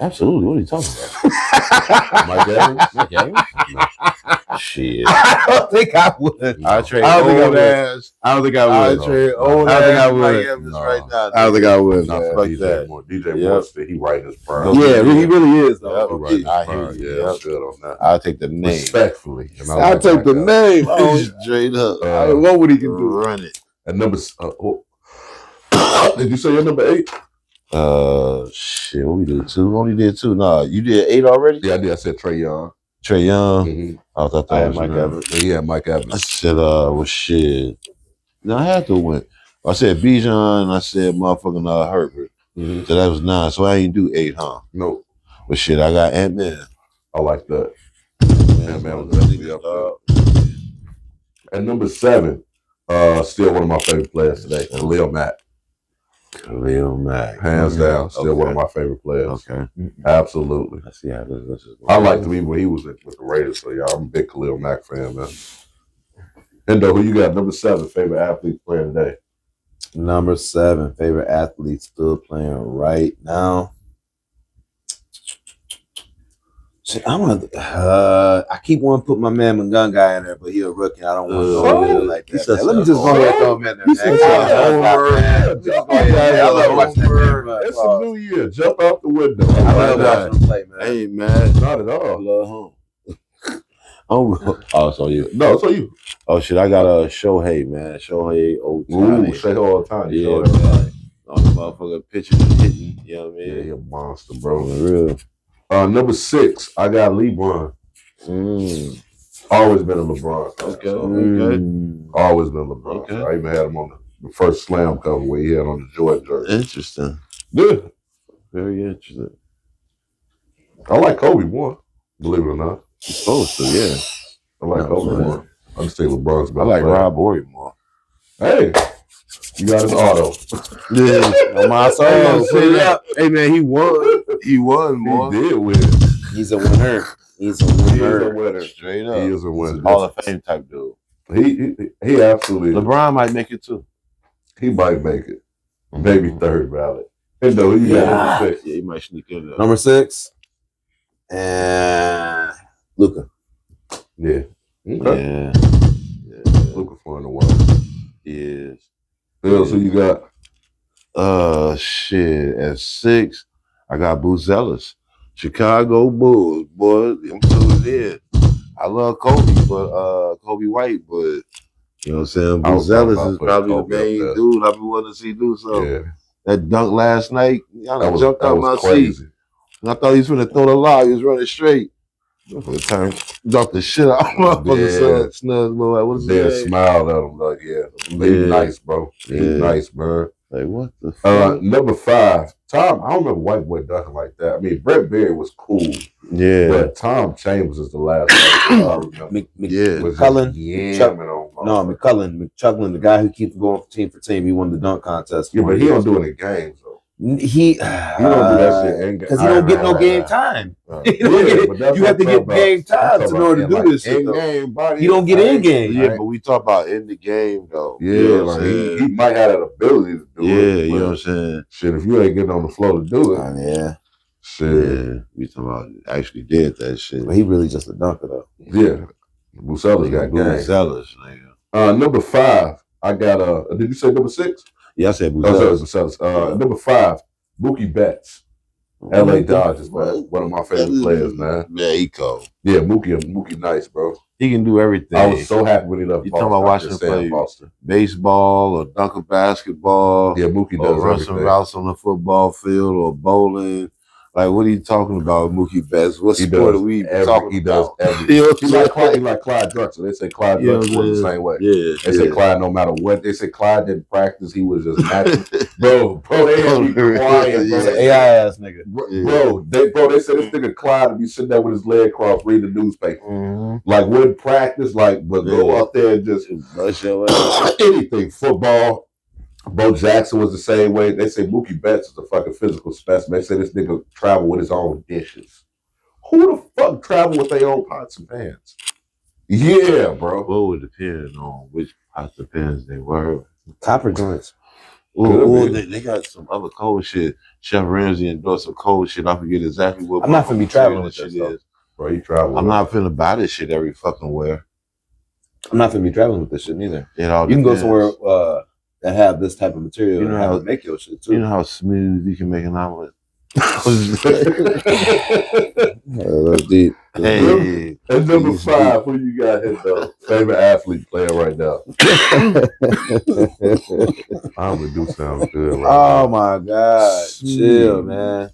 [SPEAKER 3] Absolutely. What are you talking about?
[SPEAKER 1] Mike Evans?
[SPEAKER 3] Mike Evans? No. Shit.
[SPEAKER 2] I don't think I would.
[SPEAKER 3] I trade
[SPEAKER 2] I don't think I
[SPEAKER 3] old
[SPEAKER 2] would.
[SPEAKER 3] ass.
[SPEAKER 2] I don't think I
[SPEAKER 3] I
[SPEAKER 2] would.
[SPEAKER 3] trade old
[SPEAKER 2] I don't think I
[SPEAKER 3] ass Mike
[SPEAKER 2] would.
[SPEAKER 3] Evans
[SPEAKER 1] No.
[SPEAKER 3] right now.
[SPEAKER 2] I don't think I would.
[SPEAKER 1] Not
[SPEAKER 2] Man.
[SPEAKER 1] for
[SPEAKER 3] Fuck
[SPEAKER 1] DJ
[SPEAKER 3] that.
[SPEAKER 1] Moore. DJ
[SPEAKER 3] Yep.
[SPEAKER 1] Moore said he right in his prime.
[SPEAKER 2] Yeah, he really is
[SPEAKER 3] Yep.
[SPEAKER 2] though.
[SPEAKER 1] He right in his
[SPEAKER 3] I hear
[SPEAKER 1] prime.
[SPEAKER 3] you.
[SPEAKER 1] Yeah,
[SPEAKER 3] Yep.
[SPEAKER 1] good on that.
[SPEAKER 3] I'll take the name.
[SPEAKER 1] Respectfully. And
[SPEAKER 2] I'll
[SPEAKER 1] like
[SPEAKER 2] take the
[SPEAKER 1] Mike
[SPEAKER 2] name.
[SPEAKER 3] Straight up.
[SPEAKER 2] I don't know what he can do.
[SPEAKER 3] Run it.
[SPEAKER 1] And number, did you say your number 8?
[SPEAKER 3] Shit, what we did 2? We only did 2. Nah, you did 8 already?
[SPEAKER 1] Yeah, I did. I said Trae Young.
[SPEAKER 3] Trae Young.
[SPEAKER 1] Mm-hmm.
[SPEAKER 3] I thought that
[SPEAKER 2] I had
[SPEAKER 3] was
[SPEAKER 2] Mike
[SPEAKER 3] Mike
[SPEAKER 2] Evans.
[SPEAKER 1] Yeah, he had Mike
[SPEAKER 3] I
[SPEAKER 1] Evans.
[SPEAKER 3] said, well, shit. No, I had to win. I said Bijan, and I said motherfucking Herbert.
[SPEAKER 1] Mm-hmm.
[SPEAKER 3] So that was 9. So I ain't do 8, huh?
[SPEAKER 1] Nope.
[SPEAKER 3] But shit, I got Ant-Man.
[SPEAKER 1] I like that.
[SPEAKER 3] Man,
[SPEAKER 1] was definitely up there. And number 7, still one of my favorite players today, Khalil Mack.
[SPEAKER 3] Khalil Mack.
[SPEAKER 1] Hands down, still one of
[SPEAKER 3] Okay.
[SPEAKER 1] my favorite players.
[SPEAKER 3] Okay.
[SPEAKER 1] Absolutely.
[SPEAKER 3] I see how this is.
[SPEAKER 1] I liked him even when he was with the Raiders, so yeah, I'm a big Khalil Mack fan, man. Hendo, who you got? Number 7, favorite athlete playing today?
[SPEAKER 2] Number 7, favorite athlete still playing right now. Shit, I keep wanting to put my man Mungunga in there, but he a rookie. I don't want to go like that. Man. Let me just go ahead and throw him in there. I love watching that man.
[SPEAKER 1] It's a new year. Jump out the window.
[SPEAKER 2] I love watching him play, man.
[SPEAKER 3] I ain't mad.
[SPEAKER 1] Not at
[SPEAKER 3] I
[SPEAKER 1] all.
[SPEAKER 3] love him. Oh, it's on you.
[SPEAKER 1] No, it's on you.
[SPEAKER 3] Oh shit, I got a Shohei, man. Shohei
[SPEAKER 1] Ooh,
[SPEAKER 3] Ohtani.
[SPEAKER 1] say all the time.
[SPEAKER 3] Yeah,
[SPEAKER 1] Show
[SPEAKER 3] man.
[SPEAKER 1] everybody.
[SPEAKER 3] On the motherfucker pitching and hitting. You know what I
[SPEAKER 1] Yeah,
[SPEAKER 3] mean?
[SPEAKER 1] he a monster,
[SPEAKER 3] On
[SPEAKER 1] bro.
[SPEAKER 3] the real.
[SPEAKER 1] Number 6, I got LeBron. Always been a LeBron fan.
[SPEAKER 3] Okay.
[SPEAKER 1] So,
[SPEAKER 3] Okay.
[SPEAKER 1] always been LeBron.
[SPEAKER 3] Okay.
[SPEAKER 1] So I even had him on the first slam cover where he had on the Jordan jersey.
[SPEAKER 3] Interesting.
[SPEAKER 1] Good.
[SPEAKER 3] Very interesting.
[SPEAKER 1] I like Kobe more, believe it or not.
[SPEAKER 3] You're supposed to, yeah.
[SPEAKER 1] I like Kobe more. I just think LeBron's
[SPEAKER 3] I
[SPEAKER 1] better.
[SPEAKER 3] like
[SPEAKER 1] player.
[SPEAKER 3] Rob Horry more.
[SPEAKER 1] Hey, you got his auto.
[SPEAKER 3] Yeah.
[SPEAKER 2] On my soul, put it up.
[SPEAKER 3] Hey man, he won. He won more.
[SPEAKER 1] He did win.
[SPEAKER 2] He's a winner. He's a
[SPEAKER 1] He is a
[SPEAKER 2] winner.
[SPEAKER 1] winner.
[SPEAKER 3] Straight up.
[SPEAKER 1] He is a winner.
[SPEAKER 3] Hall of Fame type dude.
[SPEAKER 1] He absolutely is.
[SPEAKER 3] LeBron might make it too.
[SPEAKER 1] He might make it. Maybe third ballot. And though he got number 6.
[SPEAKER 3] Yeah, he might sneak in there.
[SPEAKER 2] Number 6, and Luka.
[SPEAKER 1] Yeah. Okay.
[SPEAKER 3] Yeah.
[SPEAKER 1] Looking for in the world.
[SPEAKER 3] He is.
[SPEAKER 1] Bills, who you got?
[SPEAKER 3] Shit. At 6, I got Buzelis. Chicago Bulls, boy. I'm tuned in. I love Kobe, but Kobe White, but you know what I'm saying?
[SPEAKER 1] I was talking
[SPEAKER 3] Buzelis
[SPEAKER 1] about
[SPEAKER 3] is
[SPEAKER 1] putting
[SPEAKER 3] probably
[SPEAKER 1] Kobe
[SPEAKER 3] the
[SPEAKER 1] up
[SPEAKER 3] main
[SPEAKER 1] there.
[SPEAKER 3] dude I've been wanting to see do something.
[SPEAKER 1] Yeah.
[SPEAKER 3] That dunk last night, y'all
[SPEAKER 1] That
[SPEAKER 3] jumped out my
[SPEAKER 1] was
[SPEAKER 3] seat.
[SPEAKER 1] crazy.
[SPEAKER 3] And I thought he was going to throw the lob. He was running straight. Motherfucker turned, dropped the shit out. Motherfucker Snug little, what is
[SPEAKER 1] Then
[SPEAKER 3] his name?
[SPEAKER 1] smiled at him like, yeah. He
[SPEAKER 3] Yeah.
[SPEAKER 1] nice, bro. He
[SPEAKER 3] Yeah.
[SPEAKER 1] nice, man.
[SPEAKER 3] Like, what the fuck?
[SPEAKER 1] Number 5, Tom. I don't remember White Boy dunking like that. I mean, Brett Berry was cool,
[SPEAKER 3] Yeah.
[SPEAKER 1] but Tom Chambers is the last one I remember.
[SPEAKER 3] Yeah.
[SPEAKER 1] Was
[SPEAKER 2] McCullen. McChuggling, the guy who keeps going from team. He won the dunk contest.
[SPEAKER 1] Yeah, but he don't do it in games, though.
[SPEAKER 2] He
[SPEAKER 1] don't do that shit in
[SPEAKER 2] because he don't get no game time.
[SPEAKER 1] You
[SPEAKER 2] You have to get game time in order to do this shit.
[SPEAKER 1] In-game body.
[SPEAKER 2] You don't get in game.
[SPEAKER 3] Yeah, but we talk about in the game, though.
[SPEAKER 1] Yeah,
[SPEAKER 3] You know what
[SPEAKER 1] like
[SPEAKER 3] I'm saying?
[SPEAKER 1] he might have that ability to do it.
[SPEAKER 3] Yeah, you
[SPEAKER 1] but
[SPEAKER 3] know what I'm saying?
[SPEAKER 1] Shit, if you ain't getting on the floor to do it,
[SPEAKER 2] Yeah,
[SPEAKER 1] shit.
[SPEAKER 3] Yeah, we talking about actually did that shit.
[SPEAKER 2] but he really just a dunker though.
[SPEAKER 1] Yeah. Bucella's got game.
[SPEAKER 3] Buzelis, nigga.
[SPEAKER 1] Number 5, I got did you say number 6?
[SPEAKER 3] Yeah, I said
[SPEAKER 1] Oh,
[SPEAKER 3] Buzelis.
[SPEAKER 1] Bucella's. Number 5, Mookie Betts. LA Dodgers, man. One of my favorite players, man.
[SPEAKER 3] Yeah, he cold.
[SPEAKER 1] Yeah, Mookie nice, bro.
[SPEAKER 3] He can do everything.
[SPEAKER 1] I was so happy when he left
[SPEAKER 3] You
[SPEAKER 1] Boston.
[SPEAKER 3] talking about
[SPEAKER 1] I
[SPEAKER 3] watching
[SPEAKER 1] just
[SPEAKER 3] him
[SPEAKER 1] saying
[SPEAKER 3] play
[SPEAKER 1] Boston.
[SPEAKER 3] baseball or dunk a basketball.
[SPEAKER 1] Yeah, Mookie
[SPEAKER 3] or
[SPEAKER 1] does
[SPEAKER 3] run some
[SPEAKER 1] everything.
[SPEAKER 3] routes on the football field or bowling. Like, what are you talking about, Mookie Betts? What
[SPEAKER 1] He
[SPEAKER 3] sport
[SPEAKER 1] does
[SPEAKER 3] are we
[SPEAKER 1] every-
[SPEAKER 3] talking
[SPEAKER 1] he does
[SPEAKER 3] about?
[SPEAKER 1] everything.
[SPEAKER 3] You know what
[SPEAKER 1] He
[SPEAKER 3] I'm
[SPEAKER 1] like
[SPEAKER 3] saying?
[SPEAKER 1] Clyde Drexler. They say Clyde
[SPEAKER 3] You know
[SPEAKER 1] Drexler
[SPEAKER 3] what I'm
[SPEAKER 1] was the
[SPEAKER 3] saying?
[SPEAKER 1] same way.
[SPEAKER 3] Yeah.
[SPEAKER 1] They say Clyde, no matter what. They say Clyde didn't practice. He was just natural. Bro, they had me quiet,
[SPEAKER 2] He's
[SPEAKER 1] bro.
[SPEAKER 2] an AI ass nigga.
[SPEAKER 1] They said this nigga Clyde to be sitting there with his leg crossed reading the newspaper.
[SPEAKER 3] Mm-hmm.
[SPEAKER 1] Like, wouldn't practice, like, but go out there and just
[SPEAKER 3] Bust your ass.
[SPEAKER 1] anything. Football. Bo Jackson was the same way. They say Mookie Betts is a fucking physical specimen. They say this nigga travel with his own dishes. Who the fuck travel with their own pots and pans? Yeah, bro.
[SPEAKER 3] What would depend on which pots of pans they were?
[SPEAKER 2] Copper joints.
[SPEAKER 3] Or they got some other cold shit. Chef Ramsay endorsed some cold shit. I forget exactly what.
[SPEAKER 2] I'm not finna be traveling with this
[SPEAKER 3] shit is.
[SPEAKER 1] Bro, you travel.
[SPEAKER 3] I'm not finna buy this shit every fucking where.
[SPEAKER 2] I'm not finna be traveling with this shit neither.
[SPEAKER 3] It all
[SPEAKER 2] you can go
[SPEAKER 3] depends.
[SPEAKER 2] somewhere that have this type of material.
[SPEAKER 3] You know how
[SPEAKER 2] to make your shit too.
[SPEAKER 3] You know how smooth you can make an omelet.
[SPEAKER 2] That's deep.
[SPEAKER 3] Hey,
[SPEAKER 1] and number 5, who you got hit though? Favorite athlete playing right now? Omelet do sound good right now.
[SPEAKER 2] Oh my God. Chill, man.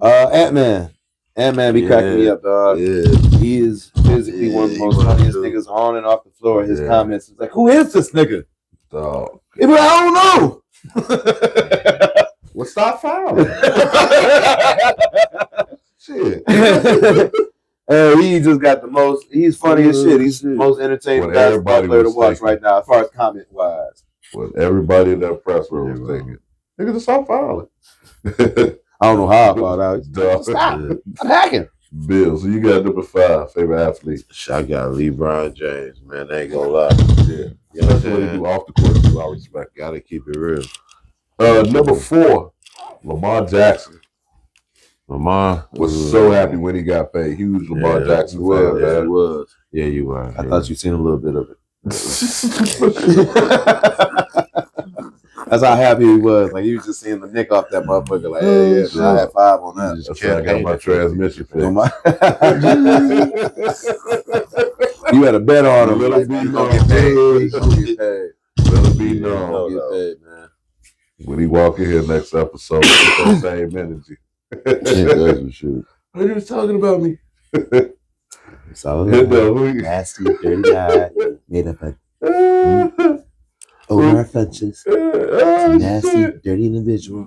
[SPEAKER 2] Ant-Man. Ant-Man be cracking me up, dog.
[SPEAKER 3] Yeah.
[SPEAKER 2] He is physically one of the most funniest niggas on and off the floor. His comments is like, who is this nigga?
[SPEAKER 1] Dog.
[SPEAKER 2] I don't know.
[SPEAKER 1] Well, stop fouling. Shit.
[SPEAKER 2] He just got the most. He's funny as shit. He's the most entertaining basketball player to watch right now, as far as comment wise.
[SPEAKER 1] What everybody in that press room was thinking. Nigga, just stop fouling.
[SPEAKER 2] I don't know how I found out. Stop. I'm hacking.
[SPEAKER 1] Bill, so you got number 5, favorite athlete.
[SPEAKER 3] I got LeBron James, man. I ain't gonna lie.
[SPEAKER 1] Yeah. You know what he do off the court, too. I respect.
[SPEAKER 3] Gotta keep it real.
[SPEAKER 1] Number 4, Lamar Jackson.
[SPEAKER 3] Lamar
[SPEAKER 1] was so happy when he got paid. Huge Lamar Jackson fan, man.
[SPEAKER 3] He was. Yeah, you were.
[SPEAKER 2] I thought you seen a little bit of it. That's how happy he was. Like he was just seeing the nick off that motherfucker. Like, yeah, I had 5 on that.
[SPEAKER 1] That's why I got my transmission fixed.
[SPEAKER 2] You had a bet on him.
[SPEAKER 1] Let it be known. Get paid. Let it be known.
[SPEAKER 2] Get paid, man.
[SPEAKER 1] When he walk in here next episode, with that same energy.
[SPEAKER 3] That's for sure.
[SPEAKER 1] What you was talking about me?
[SPEAKER 2] It's all nasty, dirty guy made up of Omar Funches. Nasty, dirty individual.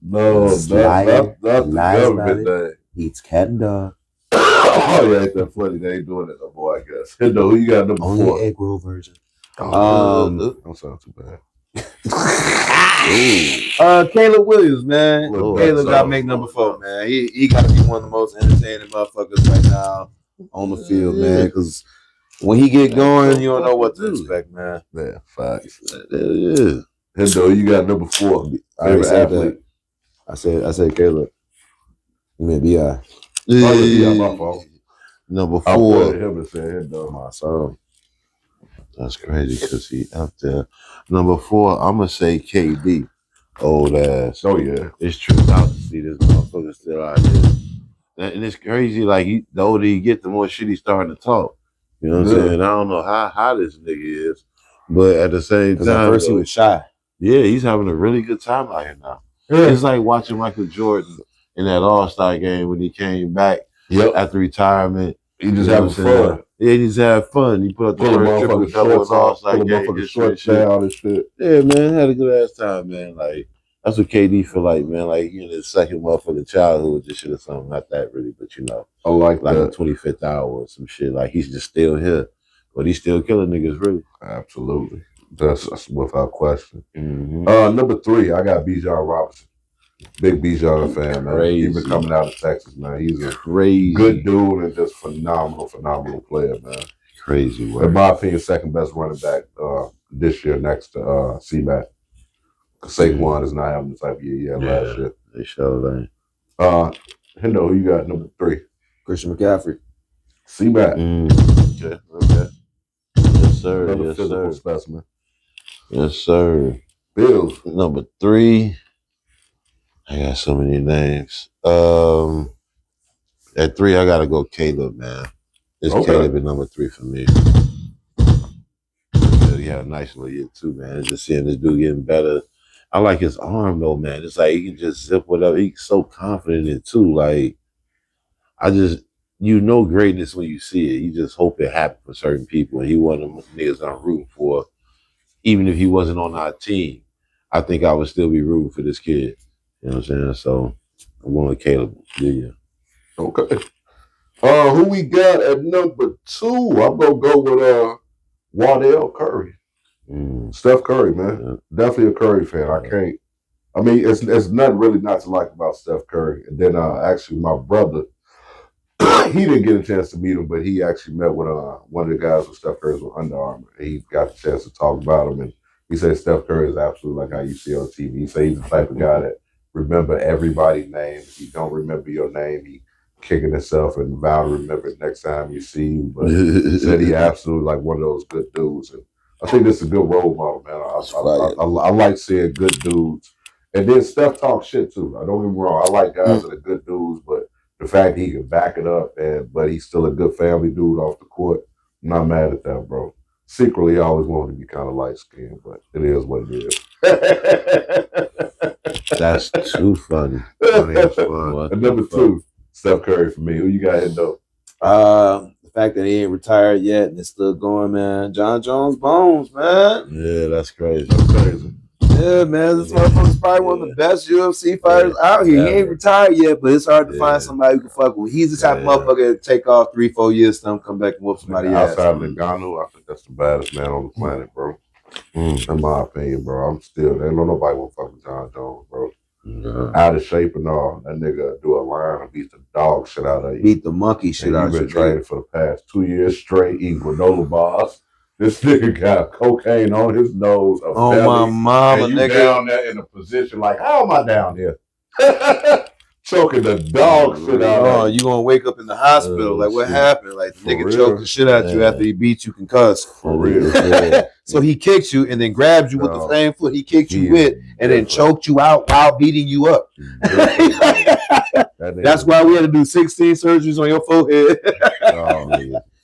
[SPEAKER 1] No,
[SPEAKER 2] liar,
[SPEAKER 1] not
[SPEAKER 2] lies
[SPEAKER 1] the
[SPEAKER 2] about
[SPEAKER 1] government
[SPEAKER 2] it.
[SPEAKER 1] thing.
[SPEAKER 2] Eats cat and dog.
[SPEAKER 1] Oh, yeah, ain't that funny? They ain't doing it no more, I guess. No, who you got number 4?
[SPEAKER 2] Only egg roll version.
[SPEAKER 1] Don't sound too bad.
[SPEAKER 2] Caleb Williams, man. Caleb got to make number 4, man. He got to be one of the most entertaining motherfuckers right now on the field, man. Because when he get going, you don't know what to expect, man.
[SPEAKER 1] Yeah, facts.
[SPEAKER 3] Yeah.
[SPEAKER 1] Hendo, you got number 4. Favorite athlete.
[SPEAKER 2] I said Caleb. You mean B.I.
[SPEAKER 1] Yeah, my fault.
[SPEAKER 3] Number 4.
[SPEAKER 1] I wanted him to say Hendo.
[SPEAKER 2] My son.
[SPEAKER 3] That's crazy because he up there. Number 4, I'm gonna say KD. Old ass.
[SPEAKER 1] Oh yeah,
[SPEAKER 3] it's true out to see this motherfucker still out there. And it's crazy. Like the older you get, the more shit he's starting to talk. You know what I'm saying? I don't know how this nigga is, but at the same time,
[SPEAKER 2] at first he was shy.
[SPEAKER 3] Yeah, he's having a really good time out here now. Yeah. It's like watching Michael Jordan in that All-Star game when he came back after retirement.
[SPEAKER 1] He just having fun.
[SPEAKER 3] Yeah, he just had fun. He put up the first triple-double in All-Star game.
[SPEAKER 1] And shit.
[SPEAKER 3] Yeah, man, had a good ass time, man. Like that's what KD feel like, man. Like you know, the second motherfucking childhood, just shit or something. Not that really, but you know,
[SPEAKER 1] I like
[SPEAKER 3] a 25th hour or some shit. Like he's just still here, but he's still killing niggas, really.
[SPEAKER 1] Absolutely, that's without question.
[SPEAKER 3] Mm-hmm.
[SPEAKER 1] Number 3, I got Bijan Robinson. Big Bijan fan, man. He's been coming out of Texas, man. He's a good dude and just phenomenal player, man.
[SPEAKER 3] Crazy work.
[SPEAKER 1] In my opinion, second best running back this year next to C-Mac. Saquon is not having the type of year he had last year.
[SPEAKER 3] They showed that.
[SPEAKER 1] Hendo, who you got number 3?
[SPEAKER 2] Christian McCaffrey.
[SPEAKER 1] C-Mac.
[SPEAKER 3] Okay. Yes, sir.
[SPEAKER 1] Another physical specimen.
[SPEAKER 3] Yes, sir.
[SPEAKER 1] Bills.
[SPEAKER 3] Number 3. I got so many names. At 3, I gotta go Caleb, man. Caleb at number 3 for me. He had a nice little year too, man. Just seeing this dude getting better. I like his arm though, man. It's like he can just zip whatever. He's so confident in it too. Like greatness when you see it. You just hope it happens for certain people. And he one of them niggas I'm rooting for. Even if he wasn't on our team, I think I would still be rooting for this kid. You know what I'm saying? So I'm going with Caleb. Yeah.
[SPEAKER 1] Okay. Who we got at number 2? I'm gonna go with Wardell Curry. Steph Curry, man. Yeah. Definitely a Curry fan. It's nothing really not to like about Steph Curry. And then actually my brother, he didn't get a chance to meet him, but he actually met with one of the guys with Steph Curry's with Under Armour. And he got a chance to talk about him, and He said Steph Curry is absolutely like how you see on TV. He said he's the type of guy that remember everybody's name. If you don't remember your name, he kicking himself and vow to remember it next time you see you. But he said he absolutely like one of those good dudes. And I think this is a good role model, man. I like seeing good dudes. And then Steph talks shit too. I don't get me wrong. I like guys that are good dudes, but the fact he can back it up, but he's still a good family dude off the court, I'm not mad at that, bro. Secretly, I always wanted to be kind of light skinned, but it is what it
[SPEAKER 3] is. That's too funny. Funny as fuck.
[SPEAKER 1] And number 2, Steph Curry for me. Who you got hit up?
[SPEAKER 2] The fact that he ain't retired yet and it's still going, man. John Jones Bones, man.
[SPEAKER 3] Yeah, that's crazy.
[SPEAKER 1] That's crazy.
[SPEAKER 2] Yeah, man. This motherfucker's probably one of the best UFC fighters out here. He ain't retired yet, but it's hard to find somebody who can fuck with. He's the type of motherfucker to take off 3-4 years, then come back and whoop somebody else.
[SPEAKER 1] Outside of Ngannou, I think that's the baddest man on the planet, bro. In my opinion, bro. Ain't nobody want to fuck with John Jones, bro. Out of shape and all. That nigga do a line and beat the dog shit out of you.
[SPEAKER 2] Beat the monkey shit out of you.
[SPEAKER 1] You've been training for the past 2 years straight, eating granola bars. This nigga got cocaine on his nose.
[SPEAKER 2] Oh, belly, my mama,
[SPEAKER 1] and you
[SPEAKER 2] nigga.
[SPEAKER 1] down there in a position like, how am I down here? Choking the dog shit out of you.
[SPEAKER 2] You gonna wake up in the hospital. Like, what happened? Like, the nigga choked the shit out you after he beat you concussed.
[SPEAKER 1] For real.
[SPEAKER 2] So he kicked you and then grabbed you with the same foot he kicked you with and then choked you out while beating you up. That's why we had to do 16 surgeries on your forehead.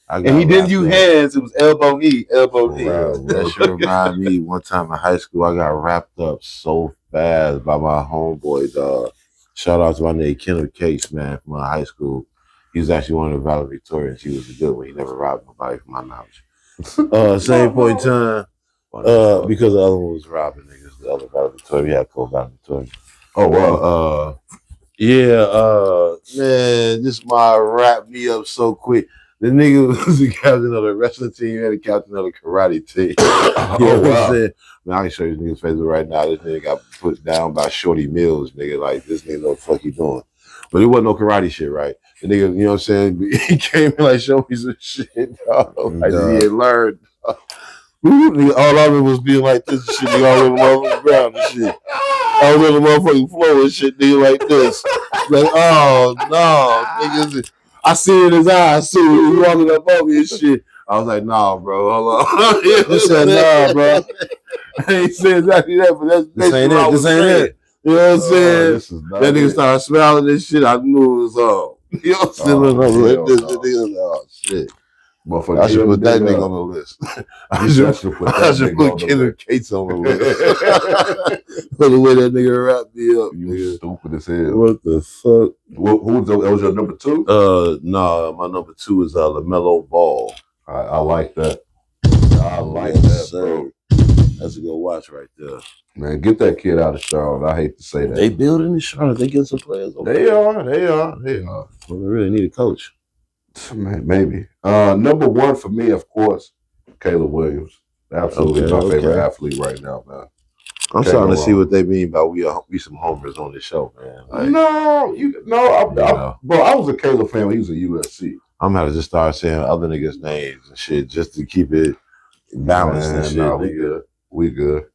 [SPEAKER 2] And he didn't use hands. It was elbow knee.
[SPEAKER 3] That should remind me. One time in high school, I got wrapped up so fast by my homeboy, dog. Shout out to my nigga Kenneth Case, man, from my high school. He was actually one of the valedictorians. He was a good one. He never robbed nobody, from my knowledge. Same point in time, because the other one was robbing niggas. The other valedictorian, we had co-valedictorian.
[SPEAKER 1] Oh, wow.
[SPEAKER 3] Man, this might wrap me up so quick. The nigga was the captain of the wrestling team and the captain of the karate team. You know what I'm saying? Man, I can show you this nigga's Facebook right now. This nigga got put down by Shorty Mills, nigga. Like, this nigga know what the fuck he doing. But it wasn't no karate shit, right? The nigga, you know what I'm saying? He came in like, show me some shit, dog. Like, he had learned. All of it was being like this and shit, nigga, all over the motherfucking ground and shit. All over the motherfucking floor and shit, nigga, like this. Like, oh, no, nigga. I see it in his eyes, too. He was walking up on me and shit. I was like, nah, bro, hold on.
[SPEAKER 2] He said, nah, bro.
[SPEAKER 3] I ain't saying exactly that, but
[SPEAKER 2] this ain't it. This ain't it.
[SPEAKER 3] You know what I'm saying? That nigga started smiling and shit. I knew it was all. You know what I'm saying? Oh, shit. I should put that nigga on the list. I should put Kenneth Cates on the list. For the way that nigga wrapped me up.
[SPEAKER 1] You stupid as hell.
[SPEAKER 3] What the fuck?
[SPEAKER 1] That was your number 2?
[SPEAKER 3] No, my number 2 is LaMelo Ball.
[SPEAKER 1] I like that. I like that, bro.
[SPEAKER 3] That's a good watch right there.
[SPEAKER 1] Man, get that kid out of Charlotte. I hate to say that.
[SPEAKER 3] They building in Charlotte. They get some players over
[SPEAKER 1] They
[SPEAKER 3] there.
[SPEAKER 1] are.
[SPEAKER 3] Well, they really need a coach.
[SPEAKER 1] Maybe. Number 1 for me, of course, Caleb Williams. Absolutely my favorite athlete right now, man.
[SPEAKER 3] I'm starting to see what they mean by we some homers on this show, man. Like,
[SPEAKER 1] bro, I was a Caleb fan when he was at USC.
[SPEAKER 3] I'm gonna just start saying other niggas' names and shit just to keep it balanced and shit.
[SPEAKER 1] Nah, we good.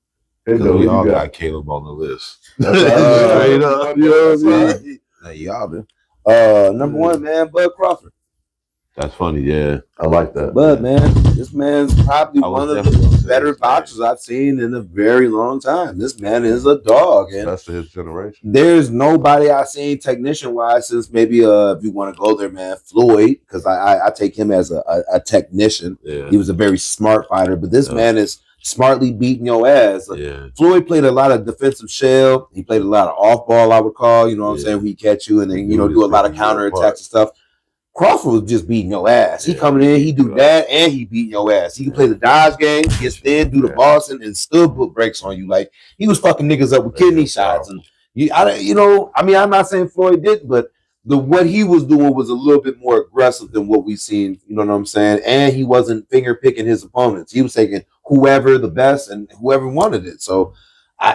[SPEAKER 3] Because we all got Caleb on the list. Straight up, you know what I'm saying?
[SPEAKER 2] Hey, y'all been. Number 1, man, Bud Crawford.
[SPEAKER 3] That's funny, yeah.
[SPEAKER 1] I like that.
[SPEAKER 2] But man, this man's probably one of the better boxers I've seen in a very long time. This man is a dog, and
[SPEAKER 1] that's his generation.
[SPEAKER 2] There's nobody I've seen technician wise since maybe if you want to go there, man, Floyd, because I take him as a technician.
[SPEAKER 3] Yeah.
[SPEAKER 2] He was a very smart fighter, but this man is smartly beating your ass. Floyd played a lot of defensive shell. He played a lot of off ball, I would call. You know what I'm saying? We catch you and then do a lot of counter attacks and stuff. Crawford was just beating your ass. He coming in, he do that, and he beating your ass. He can play the dodge game, gets in, do the Boston, and still put brakes on you. Like, he was fucking niggas up with kidney shots. And I'm not saying Floyd didn't, but what he was doing was a little bit more aggressive than what we've seen. You know what I'm saying? And he wasn't finger picking his opponents. He was taking whoever the best and whoever wanted it. So,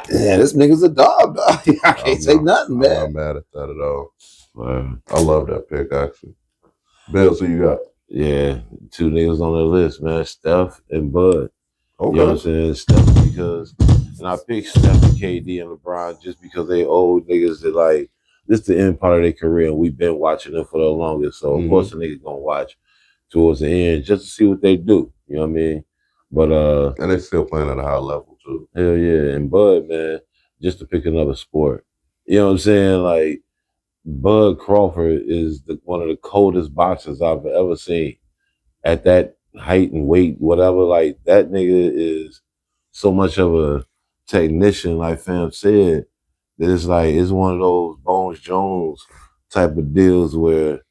[SPEAKER 2] this nigga's a dog. I can't say nothing, man.
[SPEAKER 1] I'm not mad at that at all. I love that pick, actually. Bills, who you got?
[SPEAKER 3] Yeah, 2 niggas on the list, man. Steph and Bud. You know what I'm saying? Steph because, and I picked Steph and KD and LeBron just because they old niggas that like this the end part of their career. And we've been watching them for the longest, so of course the niggas gonna watch towards the end just to see what they do. You know what I mean? But
[SPEAKER 1] and they still playing at a high level too.
[SPEAKER 3] Hell yeah, and Bud, man, just to pick another sport. You know what I'm saying? Like Bud Crawford is one of the coldest boxers I've ever seen. At that height and weight, whatever, like that nigga is so much of a technician, like fam said, that it's like it's one of those Bones Jones type of deals where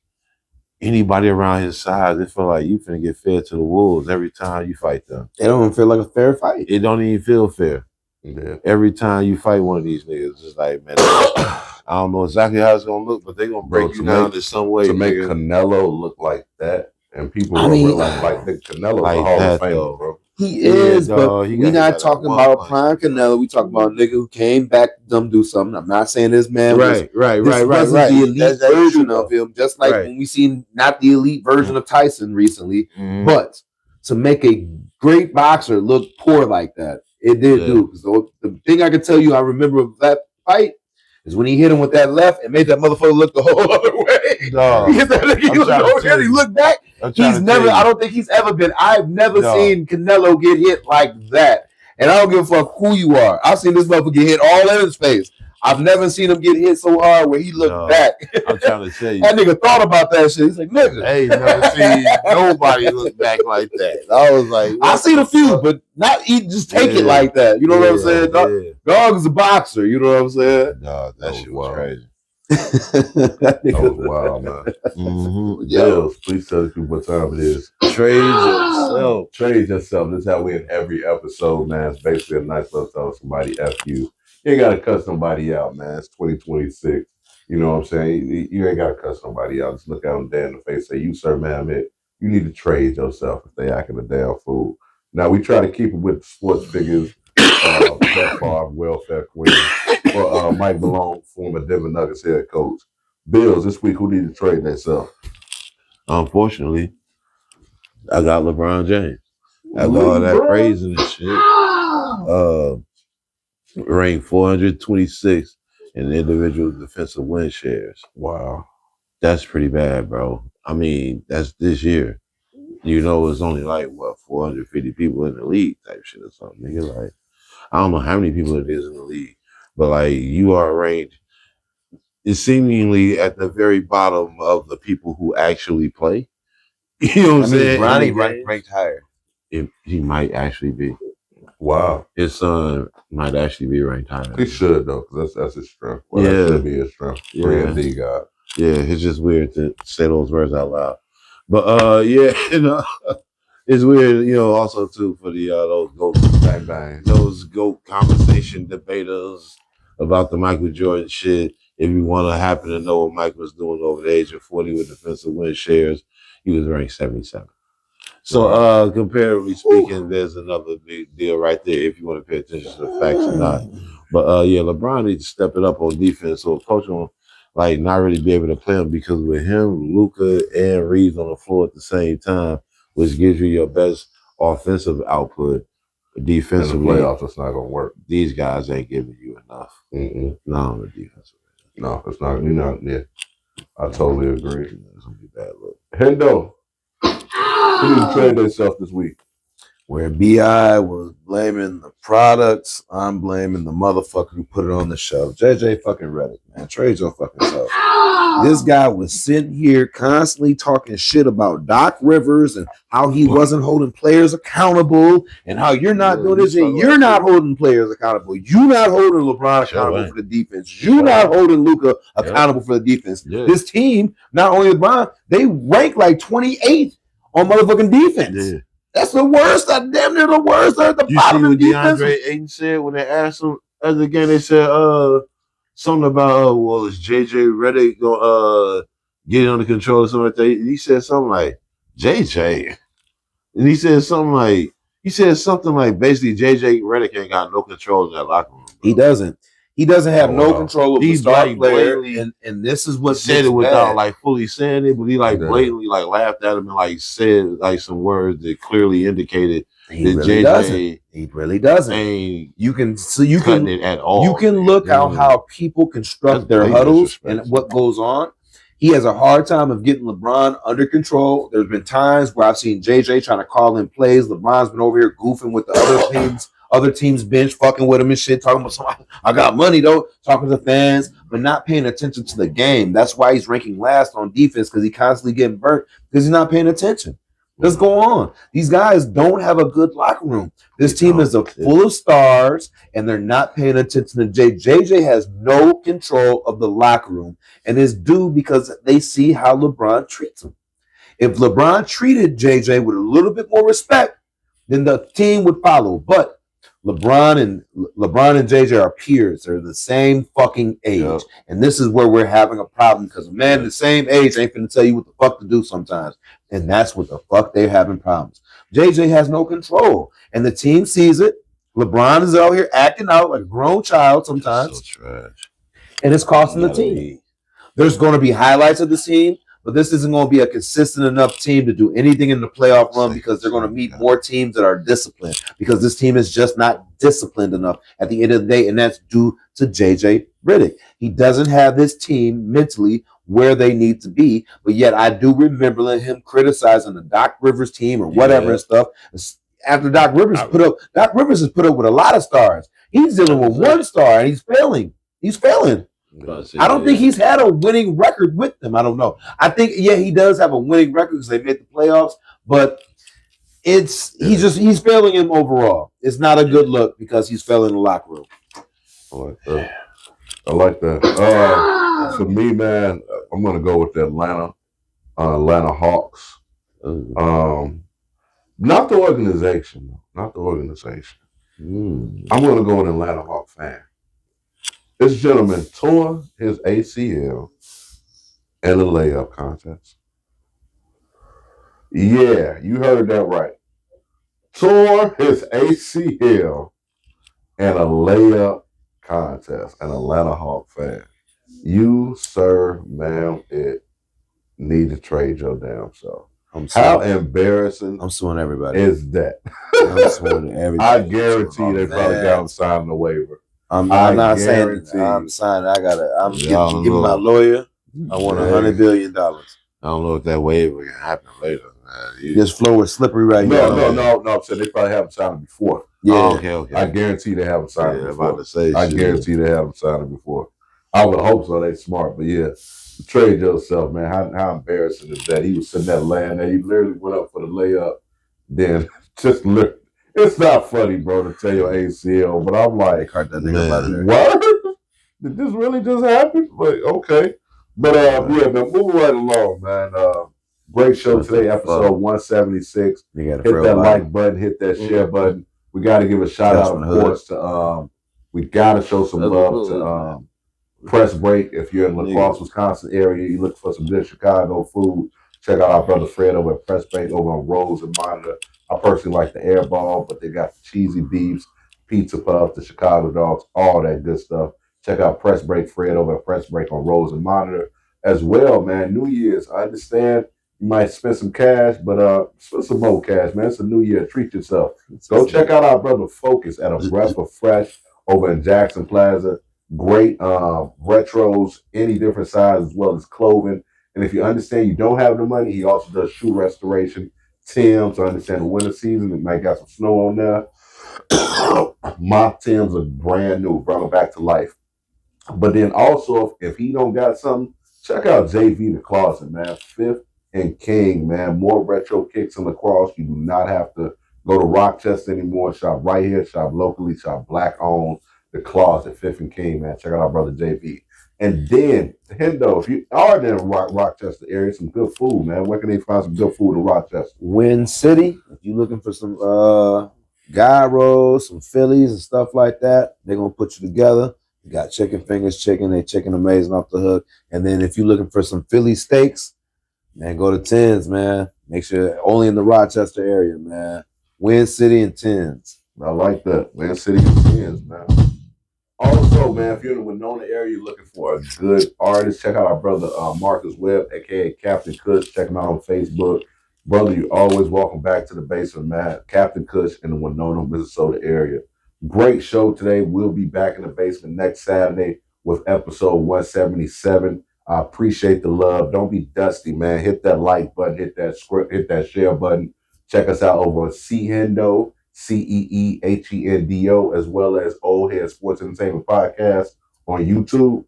[SPEAKER 3] anybody around his size, they feel like you finna get fed to the wolves every time you fight them.
[SPEAKER 2] It don't even feel like a fair fight.
[SPEAKER 3] It don't even feel fair.
[SPEAKER 1] Yeah.
[SPEAKER 3] Every time you fight one of these niggas, it's like, man, I don't know exactly how it's gonna look, but they gonna break you down in some way.
[SPEAKER 1] To make Canelo look like that, and people are like the Canelo's
[SPEAKER 3] like
[SPEAKER 1] a Hall
[SPEAKER 3] that,
[SPEAKER 1] of Famer,
[SPEAKER 3] though.
[SPEAKER 1] bro.
[SPEAKER 2] He is, but we're not talking about a prime Canelo. We talking about a nigga who came back to them do something. I'm not saying this man
[SPEAKER 3] wasn't
[SPEAKER 2] the elite version of him, just like when we seen not the elite version of Tyson recently, but to make a great boxer look poor like that, it did do. Because the thing I can tell you I remember of that fight is when he hit him with that left and made that motherfucker look the whole other way.
[SPEAKER 3] Dog.
[SPEAKER 2] He hit that nigga, he looked over there, he looked back. He's never, I don't think he's ever been, I've never seen Canelo get hit like that. And I don't give a fuck who you are. I've seen this motherfucker get hit all in his face. I've never seen him get hit so hard where he looked back.
[SPEAKER 3] I'm trying to tell you.
[SPEAKER 2] That nigga thought about that shit. He's like, nigga.
[SPEAKER 3] I ain't never seen nobody look back like that. I was like,
[SPEAKER 2] I seen a few, but not just take it like that. You know what I'm saying? Dog is a boxer. You know what I'm saying?
[SPEAKER 3] No, that shit was crazy.
[SPEAKER 1] That was wild, man. Yo, please tell us what time it is.
[SPEAKER 3] Trade yourself.
[SPEAKER 1] Trade yourself. This is how we end every episode, man. It's basically a nice little tell somebody F you. You ain't gotta cuss somebody out, man. It's 2026. You know what I'm saying? You ain't gotta cuss somebody out. Just look at them dead in the face. Say, you, sir, man, you need to trade yourself if they acting a damn fool. Now we try to keep it with sports figures, Brett Favre, welfare queen, or Mike Malone, former Denver Nuggets head coach. Bills this week, who need to trade themselves?
[SPEAKER 3] Unfortunately, I got LeBron James. After all that praising and shit, ranked 426 in individual defensive win shares.
[SPEAKER 1] Wow.
[SPEAKER 3] That's pretty bad, bro. I mean, that's this year. You know, it's only like, 450 people in the league type shit or something. Nigga, like, I don't know how many people it is in the league, but like, you are ranked is seemingly at the very bottom of the people who actually play. You know what I'm saying?
[SPEAKER 2] Ronnie ranked higher.
[SPEAKER 3] He might actually be.
[SPEAKER 1] Wow.
[SPEAKER 3] His son might actually be ranked higher.
[SPEAKER 1] He should, though, because that's his strength. Well, that should be his strength. 3D God.
[SPEAKER 3] Yeah, it's just weird to say those words out loud. But it's weird, also too for the those GOAT
[SPEAKER 1] bang bang.
[SPEAKER 3] Those GOAT conversation debaters about the Michael Jordan shit. If you want to happen to know what Mike was doing over the age of 40 with defensive win shares, he was ranked 77. So comparatively speaking, there's another big deal right there if you want to pay attention to the facts or not. But LeBron needs to step it up on defense. So coach will not really be able to play him because with him, Luka and Reeves on the floor at the same time, which gives you your best offensive output. Defensively,
[SPEAKER 1] in the playoffs, it's not gonna work.
[SPEAKER 3] These guys ain't giving you enough. Not on the defensive.
[SPEAKER 1] No, it's not. You're not. Yeah, I totally agree.
[SPEAKER 3] It's gonna be a bad look.
[SPEAKER 1] Hendo, who did trade themselves this week?
[SPEAKER 2] Where B.I. was blaming the products, I'm blaming the motherfucker who put it on the shelf. JJ fucking Redick, man. Trade your fucking self. This guy was sitting here constantly talking shit about Doc Rivers and how he wasn't holding players accountable and how you're not doing this and you're not holding players accountable. You're not holding LeBron accountable for the defense. You're not holding Luka accountable for the defense. This team, not only LeBron, they rank like 28th on motherfucking defense.
[SPEAKER 3] Yeah.
[SPEAKER 2] That's the worst. Damn near the worst. They're at the bottom of the defense.
[SPEAKER 3] DeAndre Ayton said when they asked him other again, they said something about is JJ Redick gonna get under control or something like that. He said something like JJ, and he said something like basically JJ Redick ain't got no control in that locker room. Bro.
[SPEAKER 2] He doesn't. He doesn't have no control of the star player, and this is what
[SPEAKER 3] said it without fully saying it, but he blatantly laughed at him and said some words that clearly indicated
[SPEAKER 2] He really doesn't. He really doesn't. You can
[SPEAKER 3] cutting it at all.
[SPEAKER 2] You can look how people construct their huddles and what goes on. He has a hard time of getting LeBron under control. There's been times where I've seen JJ trying to call in plays. LeBron's been over here goofing with the other team's bench, fucking with him and shit, talking about something. I got money though, talking to the fans, but not paying attention to the game. That's why he's ranking last on defense, because he constantly getting burnt because he's not paying attention. Let's go on. These guys don't have a good locker room. This team is full of stars, and they're not paying attention to JJ has no control of the locker room, and it's due because they see how LeBron treats him. If LeBron treated JJ with a little bit more respect, then the team would follow. But LeBron and JJ are peers. They're the same fucking age. And this is where we're having a problem, because man the same age ain't finna tell you what the fuck to do sometimes. And that's what the fuck they're having problems. JJ has no control. And the team sees it. LeBron is out here acting out like a grown child sometimes.
[SPEAKER 3] So trash.
[SPEAKER 2] And it's costing the team. There's going to be highlights of the team, but this isn't going to be a consistent enough team to do anything in the playoff run, because they're going to meet more teams that are disciplined, because this team is just not disciplined enough at the end of the day, and that's due to JJ Redick. He doesn't have this team mentally where they need to be, but yet I do remember him criticizing the Doc Rivers team or whatever and stuff. After Doc Rivers has put up with a lot of stars. He's dealing with one star and he's failing. I don't think he's had a winning record with them. I don't know. I think he does have a winning record because they made the playoffs, but he's failing him overall. It's not a good look because he's failing the locker room.
[SPEAKER 1] I like that. For me, man, I'm gonna go with the Atlanta Hawks. Not the organization, though. Not the organization. I'm gonna go with an Atlanta Hawk fan. This gentleman tore his ACL in a layup contest. Yeah, you heard that right. Tore his ACL in a layup contest. An Atlanta Hawk fan. You, sir, ma'am, it need to trade your damn self. How embarrassing!
[SPEAKER 2] I'm suing everybody.
[SPEAKER 1] Is that?
[SPEAKER 2] I'm suing everybody.
[SPEAKER 1] I guarantee they probably got him signing the waiver.
[SPEAKER 2] I'm not saying I'm signing. I'm giving my lawyer. I want $100 billion.
[SPEAKER 3] I don't know if that waiver can happen later.
[SPEAKER 2] This floor is slippery right
[SPEAKER 1] now. No. I'm saying they probably haven't signed it before.
[SPEAKER 2] Yeah.
[SPEAKER 3] Okay.
[SPEAKER 1] I guarantee they haven't signed it before.
[SPEAKER 3] About to say,
[SPEAKER 1] I guarantee they haven't signed it before. I would hope so. They smart, but yeah. Trade yourself, man. How embarrassing is that? He was sitting there laying there. He literally went up for the layup. Then just look. It's not funny, bro, to tell your ACL, but I'm like, what? Did this really just happen? Like, okay. But man, moving right along, man. Great show today, episode 176. Hit that like button, hit that share button. We got to give a shout out, of course, to we got to show some love to Press Break. If you're in La Crosse, Wisconsin area, you look for some good Chicago food, check out our brother Fred over at Press Break over on Rose and Monitor. I personally like the air ball, but they got the cheesy beefs, pizza puffs, the Chicago dogs, all that good stuff. Check out Press Break Fred over at Press Break on Rose and Monitor as well, man. New Year's, I understand you might spend some cash, but spend some more cash, man. It's a new year. Treat yourself. Go check out our brother Focus at A Breath of Fresh over in Jackson Plaza. Great retros, any different size, as well as clothing. And if you understand you don't have the money, he also does shoe restoration. Tim's, I understand the winter season, it might got some snow on there. My Tim's are brand new, brought them back to life. But then also, if he don't got something, check out JV the Closet, man. 5th and King, man. More retro kicks in La Crosse. You do not have to go to Rochester anymore. Shop right here, shop locally, shop black owned. The Closet, 5th and King, man. Check out our brother JV. And then, Hendo, if you are in the Rochester area, some good food, man. Where can they find some good food in Rochester?
[SPEAKER 2] Win City. If you're looking for some gyros, some Phillies and stuff like that, they're going to put you together. You got chicken fingers, chicken. They chicken amazing off the hook. And then if you're looking for some Philly steaks, man, go to Tens, man. Make sure only in the Rochester area, man. Win City and Tens.
[SPEAKER 1] I like that. Win City and Tens, man. Also, man, if you're in the Winona area looking for a good artist, check out our brother Marcus Webb, a.k.a. Captain Kush. Check him out on Facebook, Brother, you always welcome back to the basement, man. Captain Kush in the Winona, Minnesota area. Great show today. We'll be back in the basement next Saturday with episode 177. I appreciate the love. Don't be dusty, man. Hit that like button, hit that script, hit that share button. Check us out over on Chendo, CEEHENDO, as well as Old Head Sports Entertainment Podcast on YouTube.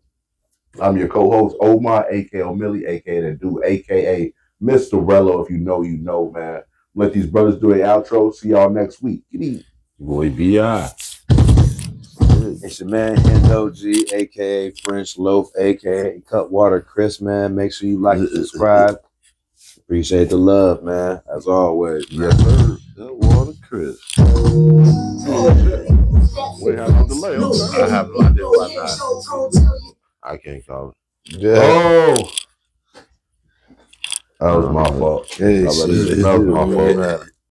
[SPEAKER 1] I'm your co-host, Omar, a.k.a. Millie, a.k.a. the dude, a.k.a. Mr. Rello. If you know, man. Let these brothers do their outro. See y'all next week. Get eat.
[SPEAKER 3] Boy, B.I.
[SPEAKER 2] It's your man Hendo G, aka French Loaf, aka Cutwater Chris, man. Make sure you like and subscribe. Appreciate the love, man. As always.
[SPEAKER 1] Yes, sir.
[SPEAKER 3] Cutwater Chris.
[SPEAKER 1] Oh, shit. We have no delay. Okay.
[SPEAKER 3] I have no idea why not. I can't call it.
[SPEAKER 2] Yeah.
[SPEAKER 1] Oh. That was my fault.
[SPEAKER 2] Hey,
[SPEAKER 1] That was my fault.